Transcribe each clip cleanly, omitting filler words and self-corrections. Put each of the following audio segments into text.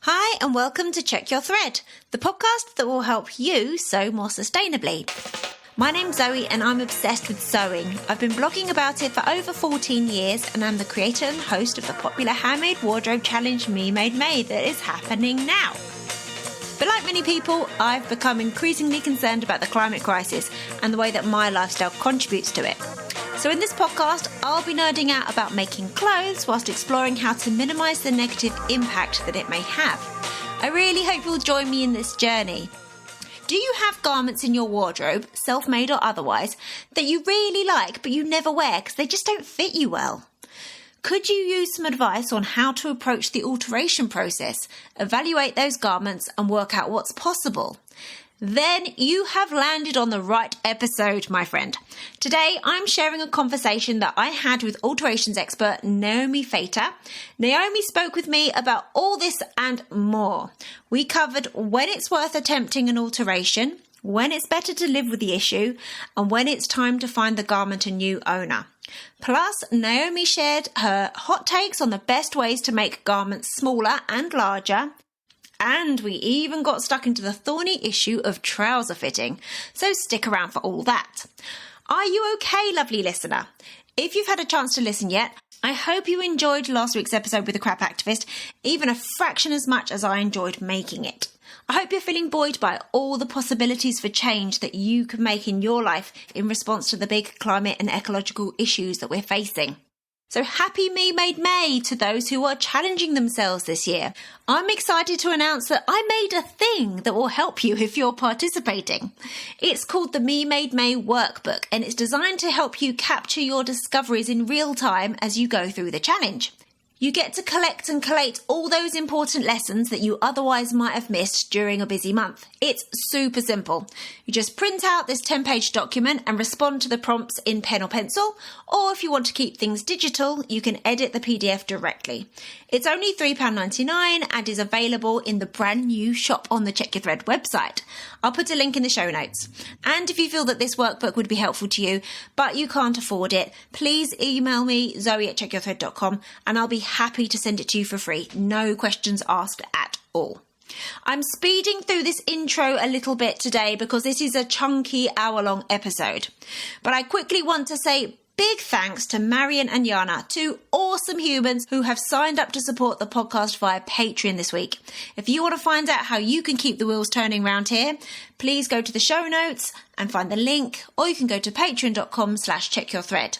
Hi and welcome to Check Your Thread, the podcast that will help you sew more sustainably. My name's Zoe and I'm obsessed with sewing. I've been blogging about it for over 14 years and I'm the creator and host of the popular handmade wardrobe challenge Me Made May that is happening now. But like many people, I've become increasingly concerned about the climate crisis and the way that my lifestyle contributes to it. So in this podcast, I'll be nerding out about making clothes whilst exploring how to minimise the negative impact that it may have. I really hope you'll join me in this journey. Do you have garments in your wardrobe, self-made or otherwise, that you really like but you never wear because they just don't fit you well? Could you use some advice on how to approach the alteration process, evaluate those garments and work out what's possible? Then you have landed on the right episode, my friend. Today, I'm sharing a conversation that I had with alterations expert Naomi Fata. Naomi spoke with me about all this and more. We covered when it's worth attempting an alteration, when it's better to live with the issue, and when it's time to find the garment a new owner. Plus, Naomi shared her hot takes on the best ways to make garments smaller and larger. And we even got stuck into the thorny issue of trouser fitting, so stick around for all that. Are you okay, lovely listener? If you've had a chance to listen yet, I hope you enjoyed last week's episode with the crap activist, even a fraction as much as I enjoyed making it. I hope you're feeling buoyed by all the possibilities for change that you can make in your life in response to the big climate and ecological issues that we're facing. So happy Me Made May to those who are challenging themselves this year. I'm excited to announce that I made a thing that will help you if you're participating. It's called the Me Made May Workbook and it's designed to help you capture your discoveries in real time as you go through the challenge. You get to collect and collate all those important lessons that you otherwise might have missed during a busy month. It's super simple. You just print out this 10-page document and respond to the prompts in pen or pencil, or if you want to keep things digital, you can edit the PDF directly. It's only £3.99 and is available in the brand new Shop on the Check Your Thread website. I'll put a link in the show notes. And if you feel that this workbook would be helpful to you, but you can't afford it, please email me, zoe@checkyourthread.com, and I'll be happy to send it to you for free. No questions asked at all. I'm speeding through this intro a little bit today because this is a chunky hour-long episode. But I quickly want to say big thanks to Marion and Yana, two awesome humans who have signed up to support the podcast via Patreon this week. If you want to find out how you can keep the wheels turning around here, please go to the show notes and find the link, or you can go to patreon.com/checkyourthread.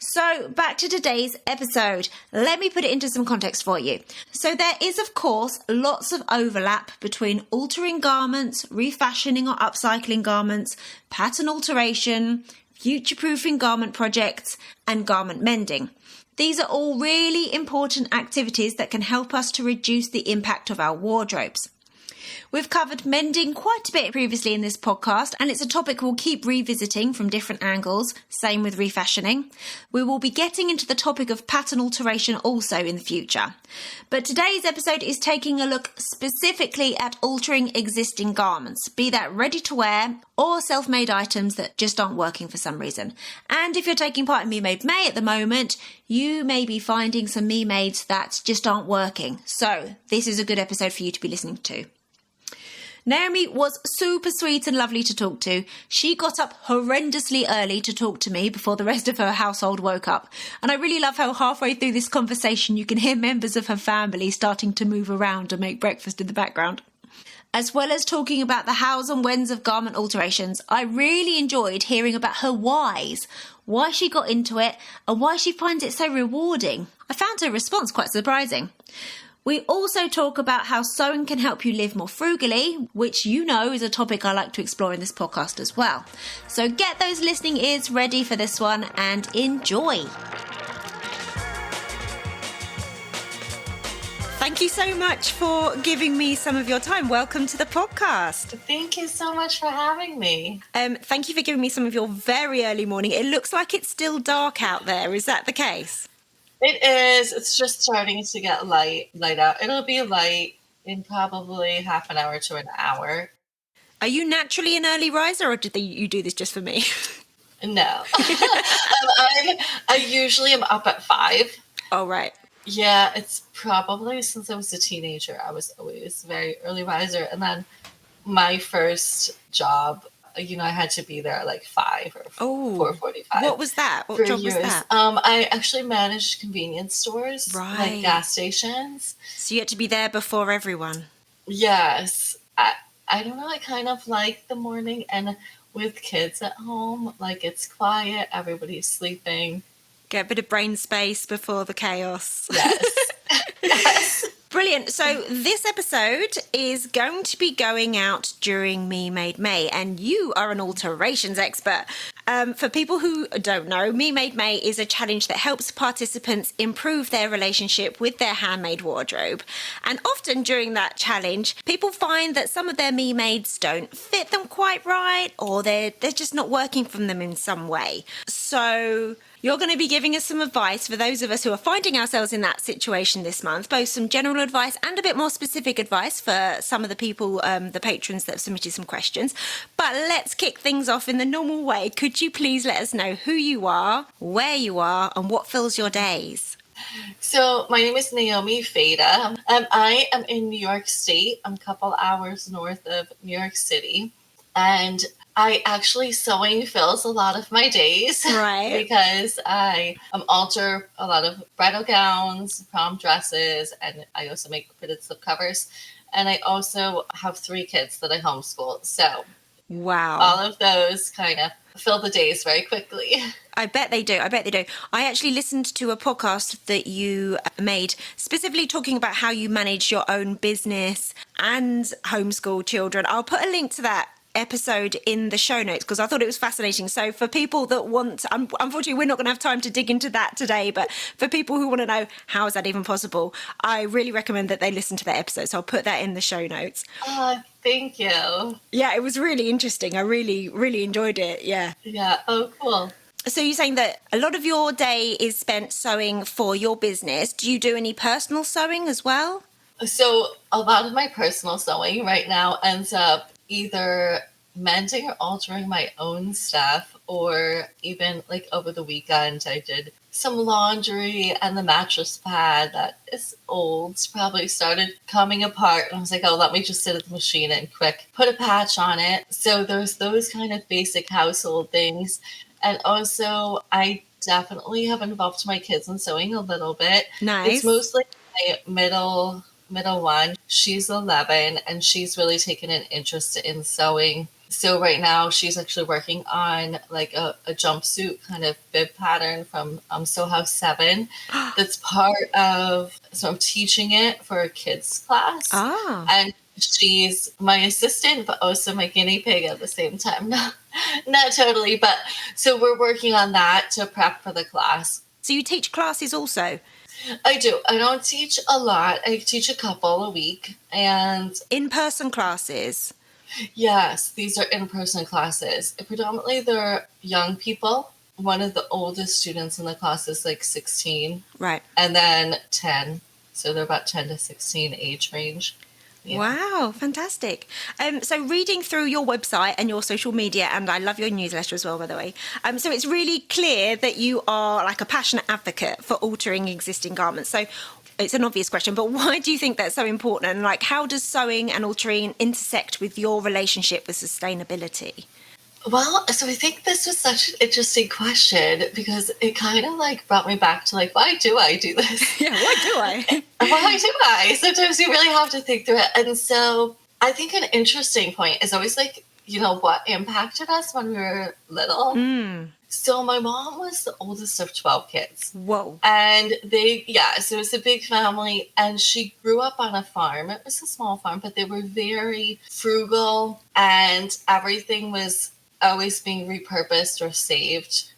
So back to today's episode. Let me put it into some context for you. So there is, of course, lots of overlap between altering garments, refashioning or upcycling garments, pattern alteration, future-proofing garment projects, and garment mending. These are all really important activities that can help us to reduce the impact of our wardrobes. We've covered mending quite a bit previously in this podcast, and it's a topic we'll keep revisiting from different angles, same with refashioning. We will be getting into the topic of pattern alteration also in the future. But today's episode is taking a look specifically at altering existing garments, be that ready to wear or self-made items that just aren't working for some reason. And if you're taking part in Me Made May at the moment, you may be finding some Me Mades that just aren't working. So this is a good episode for you to be listening to. Naomi was super sweet and lovely to talk to. She got up horrendously early to talk to me before the rest of her household woke up. And I really love how halfway through this conversation you can hear members of her family starting to move around and make breakfast in the background. As well as talking about the hows and whens of garment alterations, I really enjoyed hearing about her whys, why she got into it and why she finds it so rewarding. I found her response quite surprising. We also talk about how sewing can help you live more frugally, which you know is a topic I like to explore in this podcast as well. So get those listening ears ready for this one and enjoy. Thank you so much for giving me some of your time. Welcome to the podcast. Thank you so much for having me. Thank you for giving me some of your very early morning. It looks like it's still dark out there. Is that the case? It is. It's just starting to get light out. It'll be light in probably half an hour to an hour. Are you naturally an early riser or did you do this just for me? No. I usually am up at 5. Oh, right. Yeah, it's probably since I was a teenager. I was always a very early riser. And then my first job, I had to be there at like 5 or Oh, 4:45 what was that? for What job was years. that? I actually managed convenience stores, like Right. gas stations. So you had to be there before everyone. Yes. I don't know, I kind of like the morning, and with kids at home, like it's quiet, everybody's sleeping. Get a bit of brain space before the chaos. Yes. Yes. Brilliant. So this episode is going to be going out during Me Made May, and you are an alterations expert. For people who don't know, Me Made May is a challenge that helps participants improve their relationship with their handmade wardrobe. And often during that challenge, people find that some of their Me Mades don't fit them quite right, or they're just not working from them in some way. So you're going to be giving us some advice for those of us who are finding ourselves in that situation this month, both some general advice and a bit more specific advice for some of the people, the patrons that have submitted some questions. But let's kick things off in the normal way. Could you please let us know who you are, where you are, and what fills your days? So my name is Naomi Fata. I am in New York State. I'm a couple hours north of New York City. And I actually sewing fills a lot of my days. Right. Because I alter a lot of bridal gowns, prom dresses, and I also make fitted slip covers. And I also have 3 kids that I homeschool. So Wow. all of those kind of fill the days very quickly. I bet they do. I bet they do. I actually listened to a podcast that you made specifically talking about how you manage your own business and homeschool children. I'll put a link to that episode in the show notes because I thought it was fascinating. So for people that want, unfortunately we're not going to have time to dig into that today, but for people who want to know how is that even possible, I really recommend that they listen to that episode. So I'll put that in the show notes. Oh, thank you. Yeah, it was really interesting. I really, really enjoyed it. Yeah. Yeah. Oh, cool. So you're saying that a lot of your day is spent sewing for your business. Do you do any personal sewing as well? So a lot of my personal sewing right now ends up either mending or altering my own stuff, or even like over the weekend, I did some laundry, and the mattress pad that is old probably started coming apart. And I was like, oh, let me just sit at the machine and quick put a patch on it. So there's those kind of basic household things. And also, I definitely have involved my kids in sewing a little bit. It's Nice. mostly my middle one. She's 11, and she's really taken an interest in sewing. So right now she's actually working on like a jumpsuit kind of bib pattern from Sew House 7. That's part of, so I'm teaching it for a kids class. Ah. And she's my assistant, but also my guinea pig at the same time. Not totally, but so we're working on that to prep for the class. So you teach classes also? I do. I don't teach a lot. I teach a couple a week. And In-person classes? yes, these are in-person classes. Predominantly they're young people. One of the oldest students in the class is like 16. Right. And then 10. So they're about 10 to 16 age range. Yeah. Wow, fantastic. So reading through your website and your social media, and I love your newsletter as well, by the way. So it's really clear that you are like a passionate advocate for altering existing garments. So it's an obvious question, but why do you think that's so important? And like, how does sewing and altering intersect with your relationship with sustainability? Well, so I think this was such an interesting question because it kind of like brought me back to like, why do I do this? Yeah, why do I? Why do I? Sometimes you really have to think through it. And so I think an interesting point is always like, what impacted us when we were little. So my mom was the oldest of 12 kids. Whoa. And so it was a big family, and she grew up on a farm. It was a small farm, but they were very frugal, and everything was always being repurposed or saved.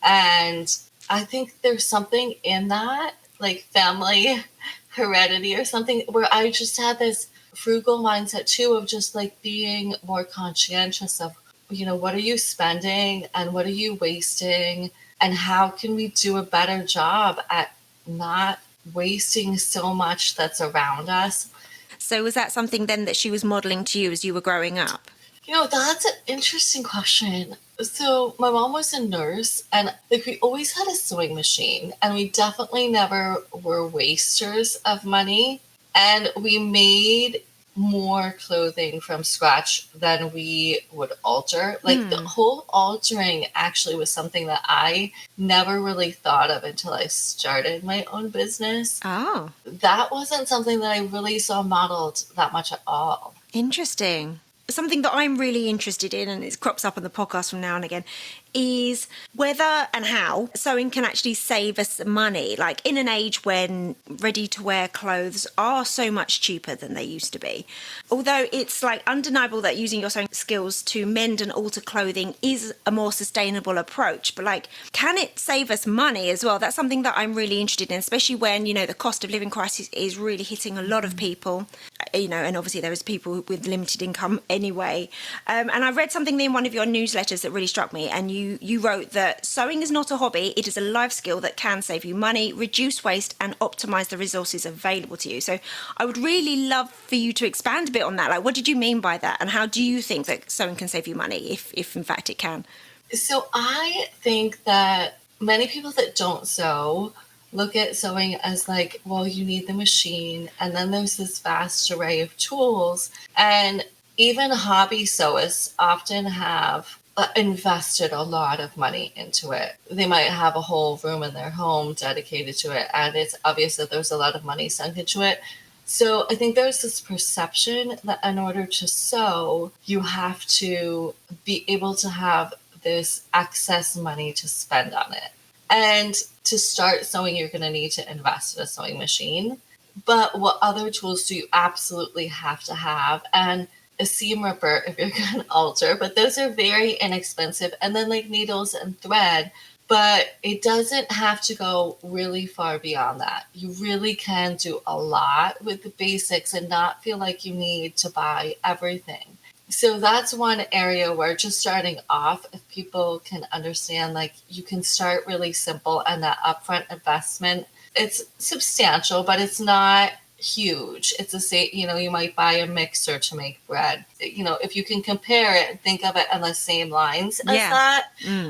And I think there's something in that, like family heredity or something, where I just had this frugal mindset too of just like being more conscientious of, what are you spending and what are you wasting, and how can we do a better job at not wasting so much that's around us. So was that something then that she was modelling to you as you were growing up? That's an interesting question. So my mom was a nurse, and like we always had a sewing machine, and we definitely never were wasters of money. And we made more clothing from scratch than we would alter. Like the whole altering actually was something that I never really thought of until I started my own business. Oh, That wasn't something that I really saw modeled that much at all. interesting. Something that I'm really interested in, and it crops up on the podcast from now and again, is whether and how sewing can actually save us money. Like in an age when ready-to-wear clothes are so much cheaper than they used to be. Although it's like undeniable that using your sewing skills to mend and alter clothing is a more sustainable approach. But like, can it save us money as well? That's something that I'm really interested in, especially when, the cost of living crisis is really hitting a lot of people. And obviously there is people with limited income anyway. And I read something in one of your newsletters that really struck me. And you wrote that sewing is not a hobby. It is a life skill that can save you money, reduce waste, and optimize the resources available to you. So I would really love for you to expand a bit on that. Like, what did you mean by that? And how do you think that sewing can save you money, if in fact it can? So I think that many people that don't sew look at sewing as like, well, you need the machine, and then there's this vast array of tools. And even hobby sewists often have invested a lot of money into it. They might have a whole room in their home dedicated to it, and it's obvious that there's a lot of money sunk into it. So I think there's this perception that in order to sew, you have to be able to have this excess money to spend on it. And to start sewing, you're going to need to invest in a sewing machine. But what other tools do you absolutely have to have? And a seam ripper if you're going to alter, but those are very inexpensive. And then like needles and thread, but it doesn't have to go really far beyond that. You really can do a lot with the basics and not feel like you need to buy everything. So that's one area where just starting off, if people can understand, like you can start really simple, and that upfront investment, it's substantial, but it's not huge. It's you might buy a mixer to make bread. If you can compare it and think of it on the same lines as that,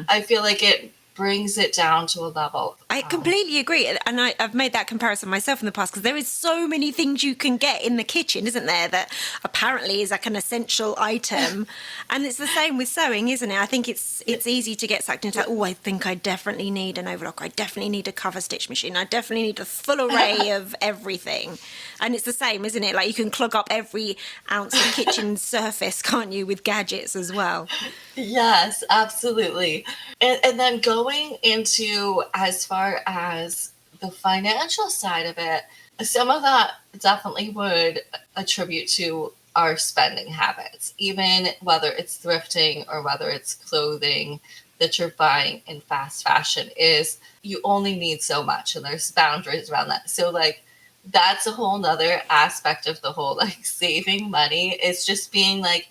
I feel like it brings it down to a level. I completely agree. And I've made that comparison myself in the past, because there is so many things you can get in the kitchen, isn't there, that apparently is like an essential item. And it's the same with sewing, isn't it? I think it's easy to get sucked into, I think I definitely need an overlock. I definitely need a cover stitch machine. I definitely need a full array of everything. And it's the same, isn't it? Like you can clog up every ounce of kitchen surface, can't you, with gadgets as well? Yes, absolutely. And then going into as far as the financial side of it, some of that definitely would attribute to our spending habits, even whether it's thrifting or whether it's clothing that you're buying in fast fashion, is you only need so much, and there's boundaries around that. So like that's a whole nother aspect of the whole like saving money. It's just being like,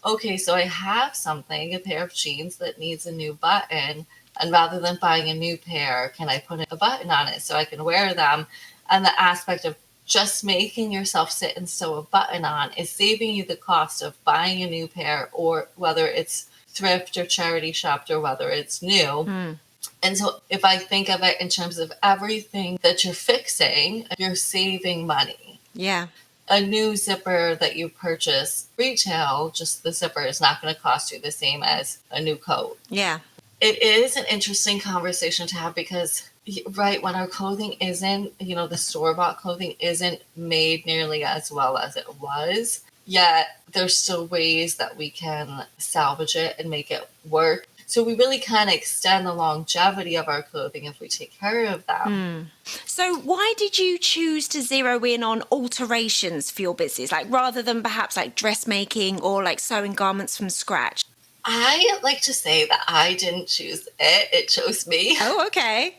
okay, so I have something, a pair of jeans that needs a new button, and rather than buying a new pair, can I put a button on it so I can wear them? And the aspect of just making yourself sit and sew a button on is saving you the cost of buying a new pair, or whether it's thrift or charity shopped or whether it's new. And so if I think of it in terms of everything that you're fixing, you're saving money. Yeah. A new zipper that you purchase retail, just the zipper is not going to cost you the same as a new coat. Yeah. It is an interesting conversation to have, because right when our clothing isn't, the store-bought clothing isn't made nearly as well as it was, yet there's still ways that we can salvage it and make it work. So we really can extend the longevity of our clothing if we take care of them. So why did you choose to zero in on alterations for your business, like rather than perhaps like dressmaking or like sewing garments from scratch? I like to say that I didn't choose it. It chose me. Oh, okay.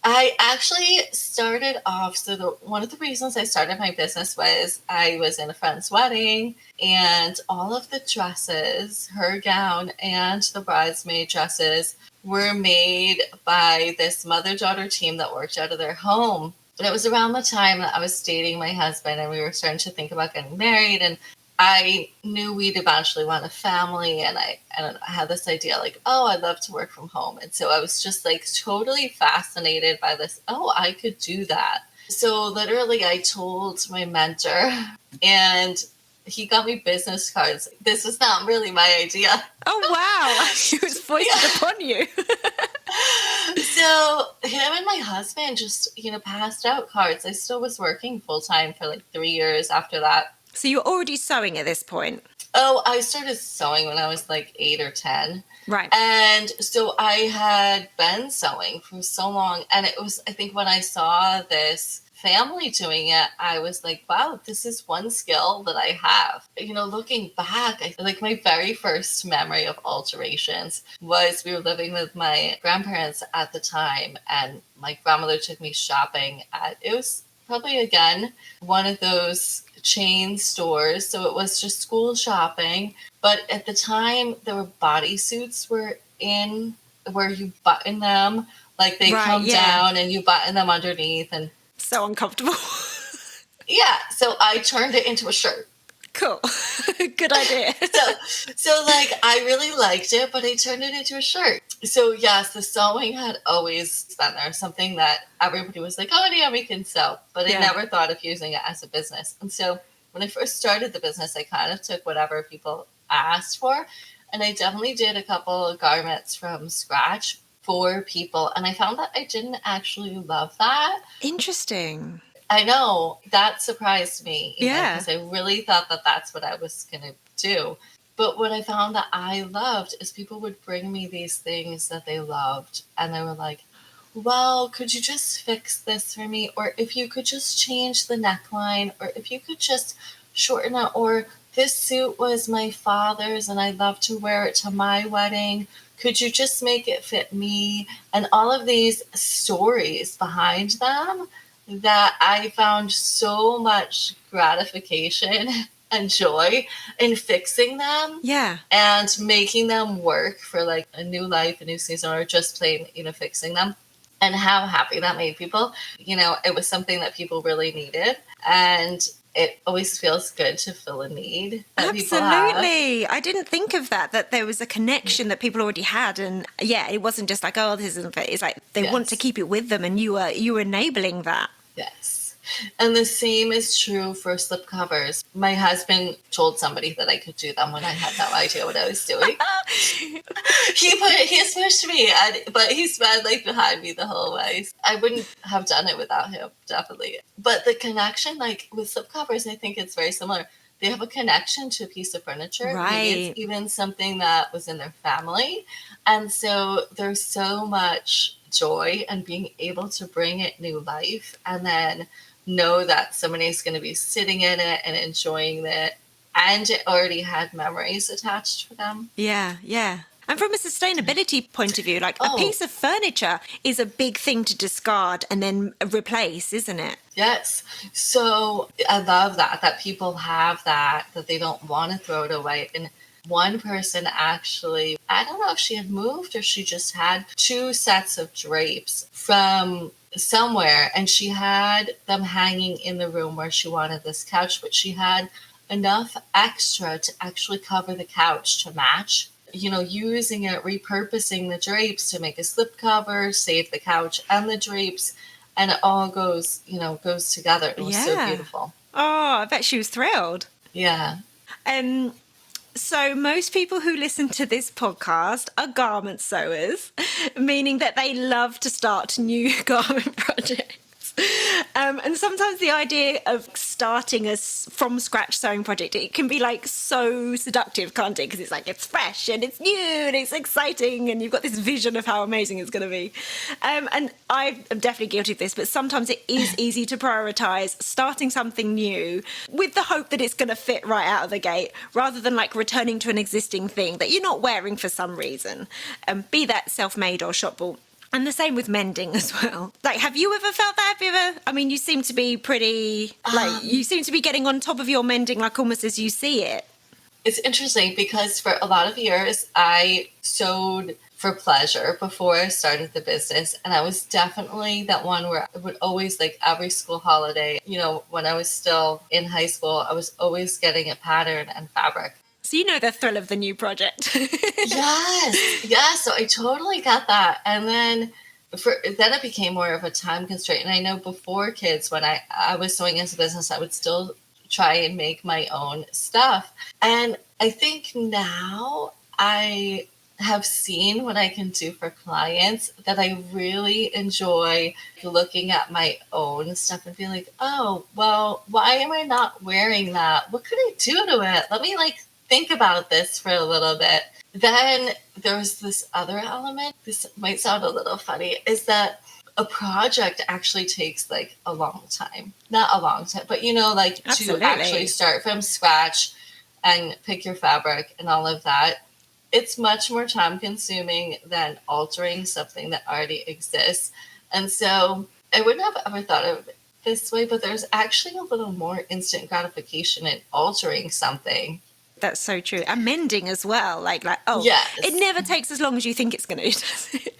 I actually started off, one of the reasons I started my business was I was in a friend's wedding, and all of the dresses, her gown and the bridesmaid dresses, were made by this mother-daughter team that worked out of their home. And it was around the time that I was dating my husband and we were starting to think about getting married, and I knew we'd eventually want a family, and I had this idea like, oh, I'd love to work from home. And so I was just like totally fascinated by this. Oh, I could do that. So literally I told my mentor, and he got me business cards. This was not really my idea. Oh, wow. It was foisted upon you. So him and my husband just, passed out cards. I still was working full time for like 3 years after that. So you were already sewing at this point? Oh, I started sewing when I was like 8 or 10. Right. And so I had been sewing for so long. And it was, I think when I saw this family doing it, I was like, wow, this is one skill that I have. Looking back, like my very first memory of alterations was we were living with my grandparents at the time, and my grandmother took me shopping it was probably, again, one of those chain stores. So it was just school shopping. But at the time, there were bodysuits were in where you button them. Like they come down and you button them underneath. And so uncomfortable. Yeah. So I turned it into a shirt. Cool. Good idea. So like I really liked it, but I turned it into a shirt. So yes, the sewing had always been there, something that everybody was like, oh, Naomi can sew. But I never thought of using it as a business. And so when I first started the business, I kind of took whatever people asked for. And I definitely did a couple of garments from scratch for people. And I found that I didn't actually love that. Interesting. I know, that surprised me. Because I really thought that that's what I was going to do. But what I found that I loved is people would bring me these things that they loved. And they were like, well, could you just fix this for me? Or if you could just change the neckline, or if you could just shorten it, or this suit was my father's and I'd love to wear it to my wedding. Could you just make it fit me? And all of these stories behind them that I found so much gratification and joy in fixing them. Yeah. And making them work for like a new life, a new season, or just plain, fixing them. And how happy that made people. It was something that people really needed. And it always feels good to fill a need that people have. Absolutely. I didn't think of that there was a connection that people already had. And it wasn't just like, oh, this isn't fit. It's like they want to keep it with them, and you were enabling that. Yes. And the same is true for slip covers. My husband told somebody that I could do them when I had no idea what I was doing. He pushed me, but he's been like behind me the whole way. I wouldn't have done it without him, definitely. But the connection, like with slip covers, I think it's very similar. They have a connection to a piece of furniture. Right. Maybe it's even something that was in their family. And so there's so much joy in being able to bring it new life, and then know that somebody's going to be sitting in it and enjoying it, and it already had memories attached for them. Yeah. And from a sustainability point of view, like a piece of furniture is a big thing to discard and then replace, isn't it? Yes. So I love that people have that they don't want to throw it away. And one person actually, I don't know if she had moved or she just had 2 sets of drapes from somewhere, and she had them hanging in the room where she wanted this couch, but she had enough extra to actually cover the couch to match. Using it, repurposing the drapes to make a slip cover, save the couch and the drapes, and it all goes together. It was so beautiful. Oh, I bet she was thrilled. Yeah. So most people who listen to this podcast are garment sewers, meaning that they love to start new garment projects. And sometimes the idea of starting a from scratch sewing project, it can be like so seductive, can't it? Because it's like it's fresh and it's new and it's exciting and you've got this vision of how amazing it's going to be. And I am definitely guilty of this, but sometimes it is easy to prioritise starting something new with the hope that it's going to fit right out of the gate, rather than like returning to an existing thing that you're not wearing for some reason, be that self-made or shop bought. And the same with mending as well. Like, have you ever felt that? I mean, you seem to be pretty, you seem to be getting on top of your mending, like almost as you see it. It's interesting because for a lot of years, I sewed for pleasure before I started the business. And I was definitely that one where I would always, like every school holiday, when I was still in high school, I was always getting a pattern and fabric. So you know the thrill of the new project. Yes. So I totally got that. And then it became more of a time constraint. And I know before kids, when I was sewing into business, I would still try and make my own stuff. And I think now I have seen what I can do for clients, that I really enjoy looking at my own stuff and being like, oh, well, why am I not wearing that? What could I do to it? Let me think about this for a little bit. Then there's this other element. This might sound a little funny, is that a project actually takes a long time. Not a long time, but Absolutely. to actually start from scratch and pick your fabric and all of that. It's much more time consuming than altering something that already exists. And so I wouldn't have ever thought of it this way, but there's actually a little more instant gratification in altering something. That's so true. And mending as well. Yes. It never takes as long as you think it's going to.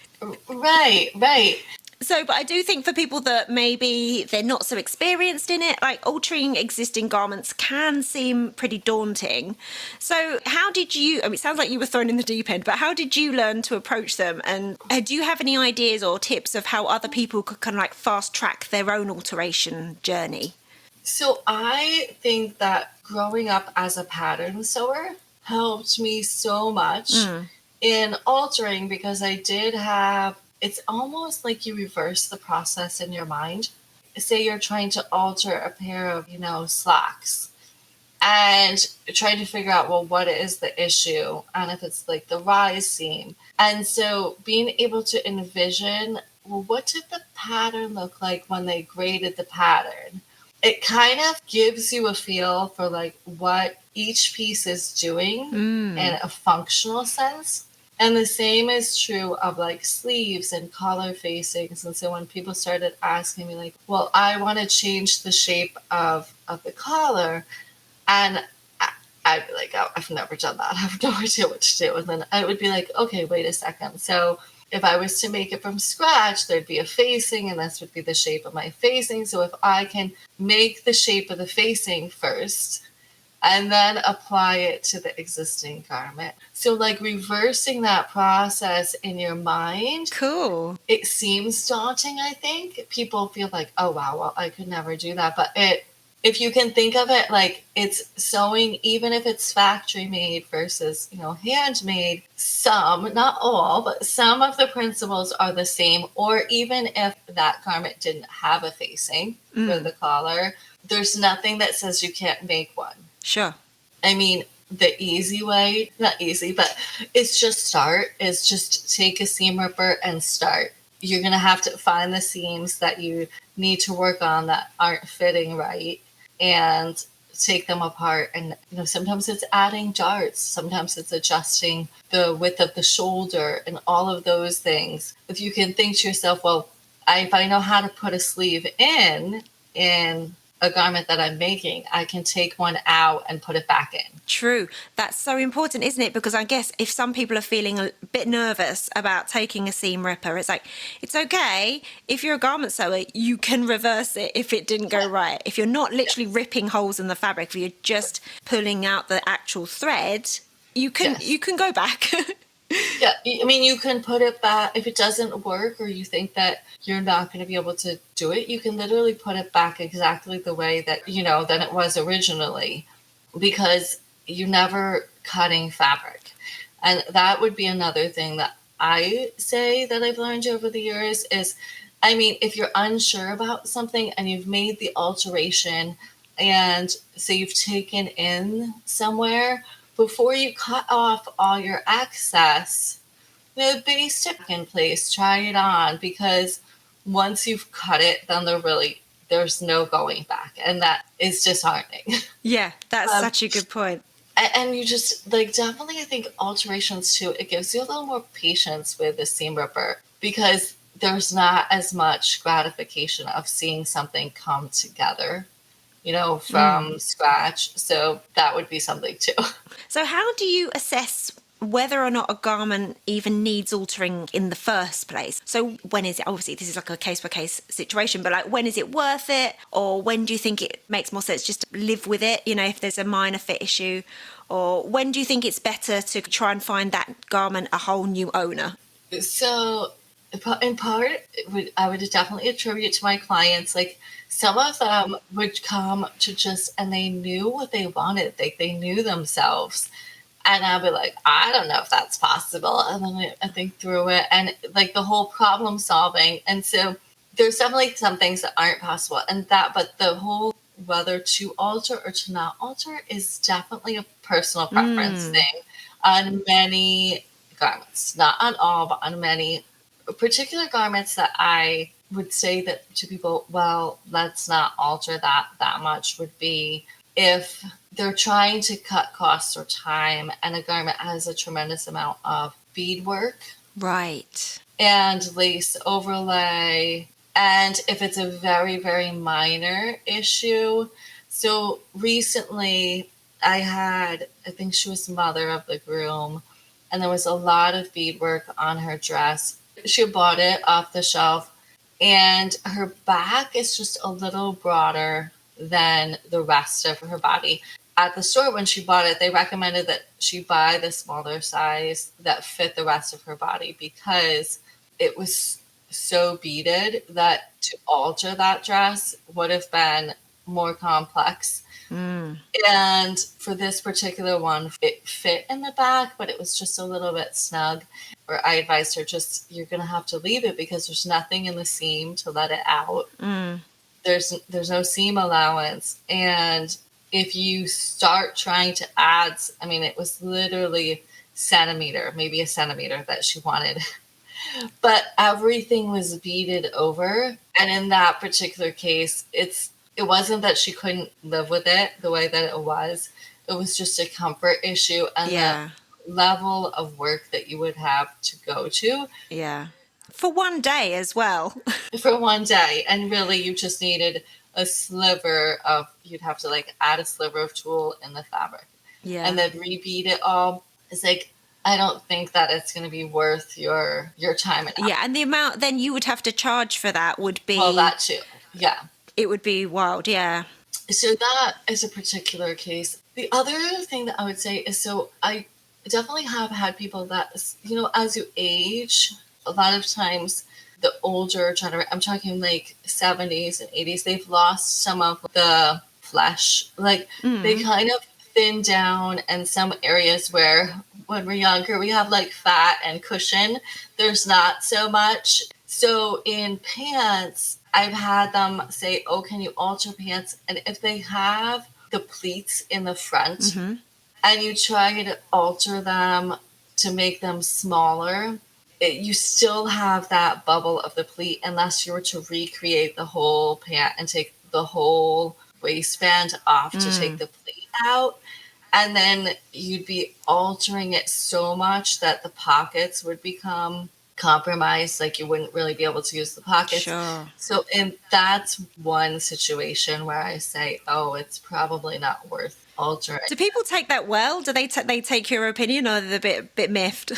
Right. So, but I do think for people that maybe they're not so experienced in it, altering existing garments can seem pretty daunting. So how did you, it sounds like you were thrown in the deep end, but how did you learn to approach them? And do you have any ideas or tips of how other people could kind of fast track their own alteration journey? So I think that growing up as a pattern sewer helped me so much in altering, because I did have, it's almost like you reverse the process in your mind. Say you're trying to alter a pair of, slacks, and trying to figure out, well, what is the issue? And if it's the rise seam. And so being able to envision, well, what did the pattern look like when they graded the pattern? It kind of gives you a feel for what each piece is doing in a functional sense. And the same is true of sleeves and collar facings. And so when people started asking me well, I want to change the shape of the collar, and I'd be like, oh, I've never done that. I have no idea what to do. And then I would be like, okay, wait a second. So if I was to make it from scratch, there'd be a facing, and this would be the shape of my facing. So if I can make the shape of the facing first and then apply it to the existing garment. So reversing that process in your mind. Cool. It seems daunting, I think. People feel oh, wow, well, I could never do that. But if you can think of it it's sewing, even if it's factory made versus, handmade, some, not all, but some of the principles are the same. Or even if that garment didn't have a facing for the collar, there's nothing that says you can't make one. Sure. I mean, the easy way, not easy, but it's just take a seam ripper and start. You're going to have to find the seams that you need to work on that aren't fitting right, and take them apart. And sometimes it's adding darts, sometimes it's adjusting the width of the shoulder, and all of those things. If you can think to yourself, well, if I know how to put a sleeve in a garment that I'm making, I can take one out and put it back in. True. That's so important, isn't it? Because I guess if some people are feeling a bit nervous about taking a seam ripper, it's it's okay. If you're a garment sewer, you can reverse it if it didn't go right. If you're not literally ripping holes in the fabric, if you're just pulling out the actual thread, you can go back. Yeah, I mean, you can put it back. If it doesn't work, or you think that you're not going to be able to do it, you can literally put it back exactly the way that, than it was originally, because you're never cutting fabric. And that would be another thing that I say that I've learned over the years is, I mean, if you're unsure about something and you've made the alteration, and say you've taken in somewhere, before you cut off all your excess, the base stick in place, try it on, because once you've cut it, then there's no going back, and that is disheartening. Yeah, that's such a good point. And you just definitely, I think alterations too, it gives you a little more patience with the seam ripper, because there's not as much gratification of seeing something come together, from scratch. So that would be something too. So how do you assess whether or not a garment even needs altering in the first place. So when is it, obviously this is like a case-by-case situation, but like when is it worth it? Or when do you think it makes more sense just to live with it, you know, if there's a minor fit issue? Or when do you think it's better to try and find that garment a whole new owner? So in part, I would definitely attribute to my clients, like some of them would come to just, and they knew what they wanted. They knew themselves. And I'll be like, I don't know if that's possible. And then I think through it and like the whole problem solving. And so there's definitely some things that aren't possible. And that, but the whole whether to alter or to not alter is definitely a personal preference thing on many garments, not on all, but on many particular garments that I would say that to people, well, let's not alter that much would be if they're trying to cut costs or time and a garment has a tremendous amount of beadwork. Right. And lace overlay. And if it's a very, very minor issue. So recently I think she was the mother of the groom, and there was a lot of beadwork on her dress. She bought it off the shelf, and her back is just a little broader than the rest of her body. At the store, when she bought it, they recommended that she buy the smaller size that fit the rest of her body because it was so beaded that to alter that dress would have been more complex. And for this particular one, it fit in the back, but it was just a little bit snug. Or I advised her, you're going to have to leave it because there's nothing in the seam to let it out. There's no seam allowance. And if you start trying to add, I mean, it was literally maybe a centimeter that she wanted. But everything was beaded over. And in that particular case, it wasn't that she couldn't live with it the way that it was. It was just a comfort issue and the level of work that you would have to go to. Yeah. For one day as well. For one day. And really, you just needed a sliver of, you'd have to like add a sliver of tulle in the fabric. Yeah. And then rebead it all. It's like, I don't think that it's going to be worth your time and effort. Yeah, and the amount then you would have to charge for that would be... Well, that too, yeah. It would be wild, yeah. So that is a particular case. The other thing that I would say is, so I definitely have had people that, you know, as you age, a lot of times the older generation, I'm talking like 70s and 80s, they've lost some of the flesh. Like they kind of thin down, and some areas where when we're younger, we have like fat and cushion. There's not so much. So in pants, I've had them say, oh, can you alter pants? And if they have the pleats in the front and you try to alter them to make them smaller, you still have that bubble of the pleat unless you were to recreate the whole pant and take the whole waistband off to take the pleat out. And then you'd be altering it so much that the pockets would become compromised, like you wouldn't really be able to use the pockets. Sure. So that's one situation where I say, oh, it's probably not worth altering. Do people take that well? Do they take your opinion, or are they a bit miffed?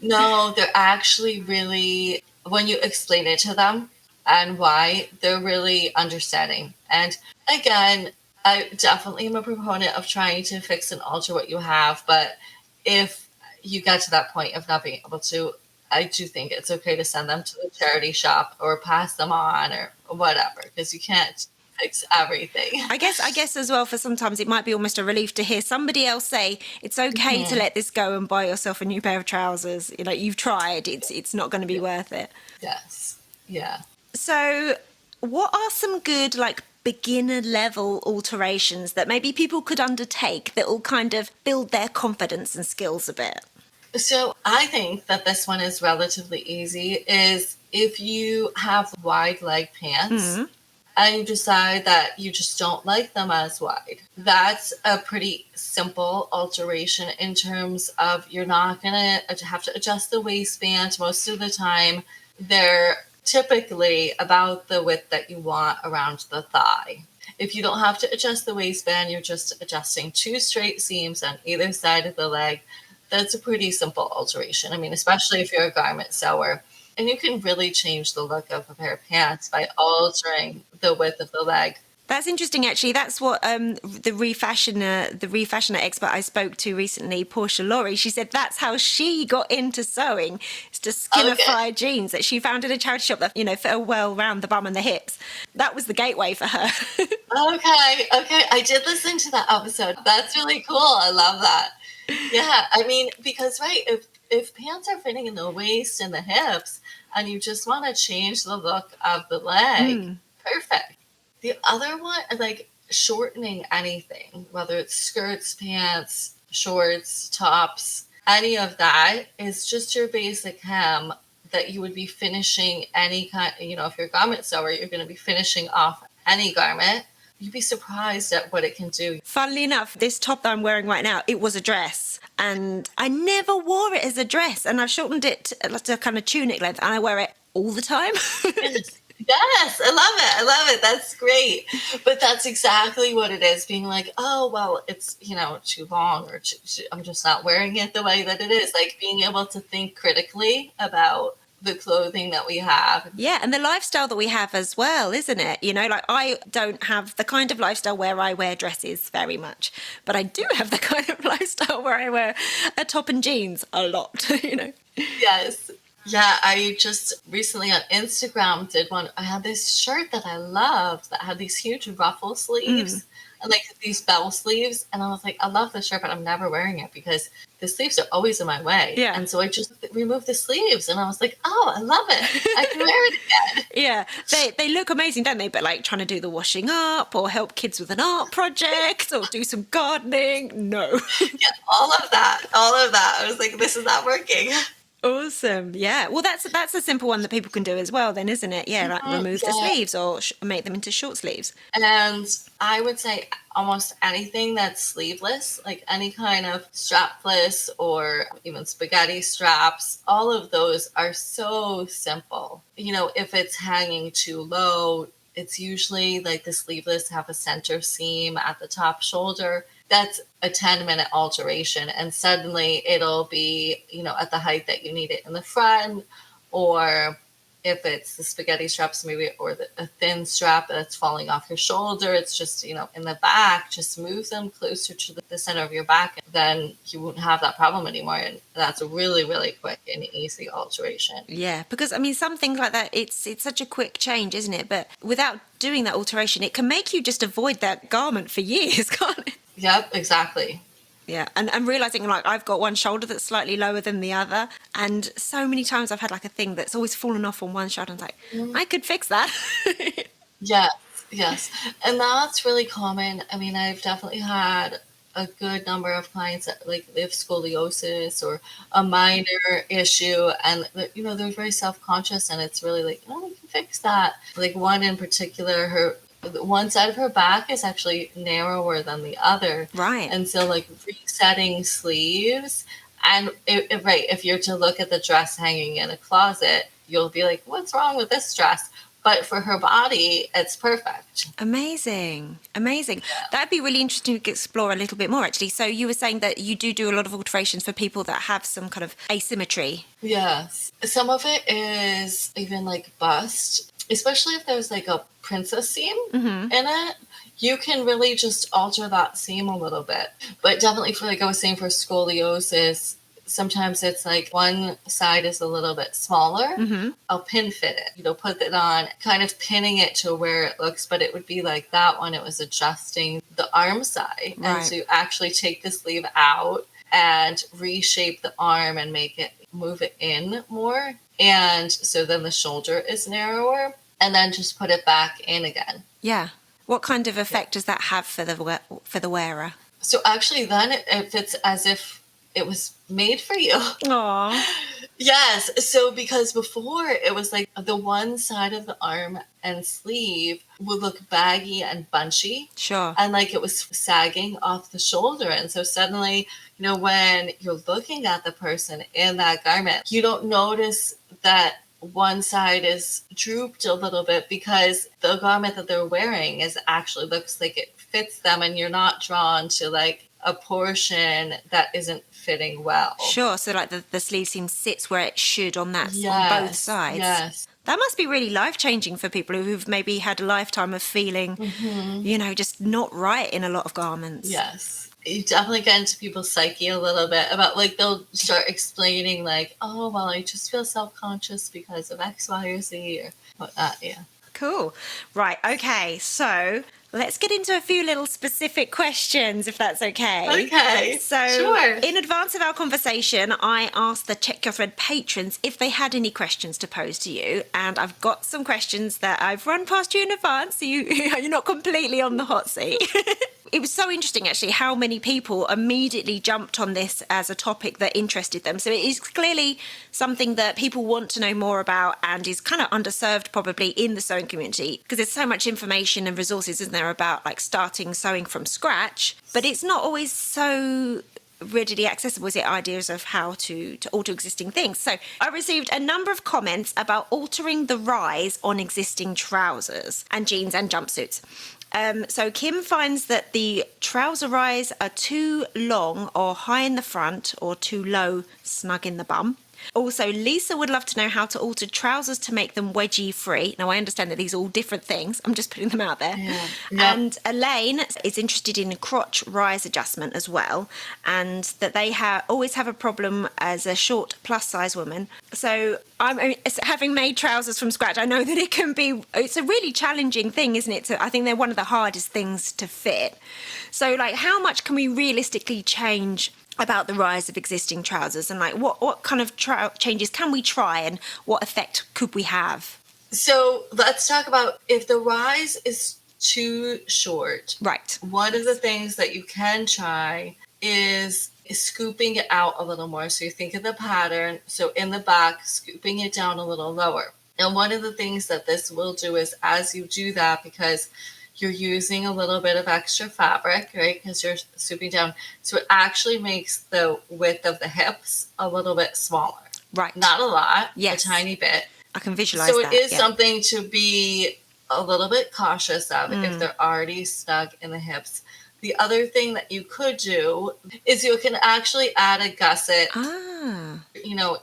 No, they're actually really, when you explain it to them and why, they're really understanding. And again, I definitely am a proponent of trying to fix and alter what you have. But if you get to that point of not being able to, I do think it's okay to send them to the charity shop or pass them on or whatever, because you can't fix everything. I guess as well, for sometimes it might be almost a relief to hear somebody else say it's okay to let this go and buy yourself a new pair of trousers. You know, you've tried. It's not going to be worth it. Yes. Yeah. So what are some good, like, beginner level alterations that maybe people could undertake that will kind of build their confidence and skills a bit? So I think that this one is relatively easy, is if you have wide leg pants and you decide that you just don't like them as wide. That's a pretty simple alteration in terms of you're not going to have to adjust the waistband. Most of the time, they're typically about the width that you want around the thigh. If you don't have to adjust the waistband, you're just adjusting 2 straight seams on either side of the leg. that's a pretty simple alteration. I mean, especially if you're a garment sewer. And you can really change the look of a pair of pants by altering the width of the leg. That's interesting, actually. That's what the refashioner expert I spoke to recently, Portia Laurie, she said that's how she got into sewing. It's to skinify jeans that she found in a charity shop that, fit well around the bum and the hips. That was the gateway for her. Okay. I did listen to that episode. That's really cool. I love that. Yeah, I mean, because, right, if pants are fitting in the waist and the hips and you just want to change the look of the leg, perfect. The other one, like shortening anything, whether it's skirts, pants, shorts, tops, any of that is just your basic hem that you would be finishing any kind, if you're a garment sewer, you're going to be finishing off any garment. You'd be surprised at what it can do. Funnily enough, this top that I'm wearing right now, it was a dress. And I never wore it as a dress. And I've shortened it to kind of tunic length. And I wear it all the time. Yes, I love it. That's great. But that's exactly what it is. Being like, oh, well, it's, too long or I'm just not wearing it the way that it is. Like being able to think critically about the clothing that we have. Yeah, and the lifestyle that we have as well, isn't it? Like I don't have the kind of lifestyle where I wear dresses very much, but I do have the kind of lifestyle where I wear a top and jeans a lot, Yes. Yeah, I just recently on Instagram did one. I had this shirt that I loved that had these huge ruffle sleeves and like these bell sleeves. And I was like, I love this shirt, but I'm never wearing it because the sleeves are always in my way. Yeah. And so I just removed the sleeves and I was like, oh, I love it. I can wear it again. Yeah, they look amazing, don't they? But like trying to do the washing up or help kids with an art project or do some gardening. No. Yeah, all of that. I was like, this is not working. Awesome. Yeah. Well, that's a simple one that people can do as well then, isn't it? Yeah, like remove the sleeves or make them into short sleeves. And I would say almost anything that's sleeveless, like any kind of strapless or even spaghetti straps, all of those are so simple. If it's hanging too low, it's usually like the sleeveless have a center seam at the top shoulder. That's a 10-minute alteration and suddenly it'll be, at the height that you need it in the front, or if it's the spaghetti straps maybe, or a thin strap that's falling off your shoulder, it's just, in the back, just move them closer to the center of your back, and then you won't have that problem anymore. And that's a really, really quick and easy alteration. Yeah, because I mean, some things like that, it's such a quick change, isn't it? But without doing that alteration, it can make you just avoid that garment for years, can't it? Yep, exactly. Yeah, and I'm realising like I've got one shoulder that's slightly lower than the other, and so many times I've had like a thing that's always fallen off on one shoulder. I'm like, I could fix that. Yes. And that's really common. I mean, I've definitely had a good number of clients that like they have scoliosis or a minor issue, and they're very self-conscious, and it's really like, oh, we can fix that. Like one in particular, one side of her back is actually narrower than the other. Right. And so like resetting sleeves, and if you're to look at the dress hanging in a closet, you'll be like, what's wrong with this dress? But for her body, it's perfect. Amazing. Yeah. That'd be really interesting to explore a little bit more, actually. So you were saying that you do a lot of alterations for people that have some kind of asymmetry. Yes. Some of it is even like bust, especially if there's like a princess seam in it. You can really just alter that seam a little bit. But definitely for, like I was saying, for scoliosis, sometimes it's like one side is a little bit smaller. I'll pin fit it, put it on, kind of pinning it to where it looks, but it would be like that one. It was adjusting the arm side. Right. And so you actually take the sleeve out and reshape the arm and move it in more. And so then the shoulder is narrower, and then just put it back in again. Yeah. What kind of effect does that have for the wearer? So actually then it fits as if it was made for you. Aww. Yes. So because before it was like the one side of the arm and sleeve would look baggy and bunchy. Sure. And like it was sagging off the shoulder. And so suddenly, when you're looking at the person in that garment, you don't notice that one side is drooped a little bit because the garment that they're wearing is actually looks like it fits them, and you're not drawn to like a portion that isn't fitting well. Sure. So like the sleeve seam sits where it should on that on both sides. Yes. That must be really life-changing for people who've maybe had a lifetime of feeling, you know, just not right in a lot of garments. Yes. You definitely get into people's psyche a little bit about like they'll start explaining like, oh, well, I just feel self-conscious because of X, Y, or Z or whatnot. Yeah. Cool. Right. Okay. So let's get into a few little specific questions, if that's okay. Okay. So sure. In advance of our conversation, I asked the Check Your Thread patrons if they had any questions to pose to you. And I've got some questions that I've run past you in advance, so you're not completely on the hot seat. It was so interesting, actually, how many people immediately jumped on this as a topic that interested them. So it is clearly something that people want to know more about and is kind of underserved probably in the sewing community, because there's so much information and resources, isn't there, about like starting sewing from scratch, but it's not always so readily accessible, is it, ideas of how to alter existing things. So I received a number of comments about altering the rise on existing trousers and jeans and jumpsuits. So Kim finds that the trouser rise are too long or high in the front or too low, snug in the bum. Also, Lisa would love to know how to alter trousers to make them wedgie free. Now, I understand that these are all different things. I'm just putting them out there. Yeah. And Elaine is interested in a crotch rise adjustment as well, and that they always have a problem as a short plus size woman. So having made trousers from scratch, I know that it's a really challenging thing, isn't it? I think they're one of the hardest things to fit. So like, how much can we realistically change about the rise of existing trousers, and like what kind of changes can we try, and what effect could we have? So let's talk about if the rise is too short. Right. One of the things that you can try is scooping it out a little more. So you think of the pattern. So in the back, scooping it down a little lower. And one of the things that this will do is as you do that, because you're using a little bit of extra fabric, right? Because you're swooping down. So it actually makes the width of the hips a little bit smaller. Right. Not a lot, yes. A tiny bit. I can visualize that. So that, it is something to be a little bit cautious of if they're already snug in the hips. The other thing that you could do is you can actually add a gusset,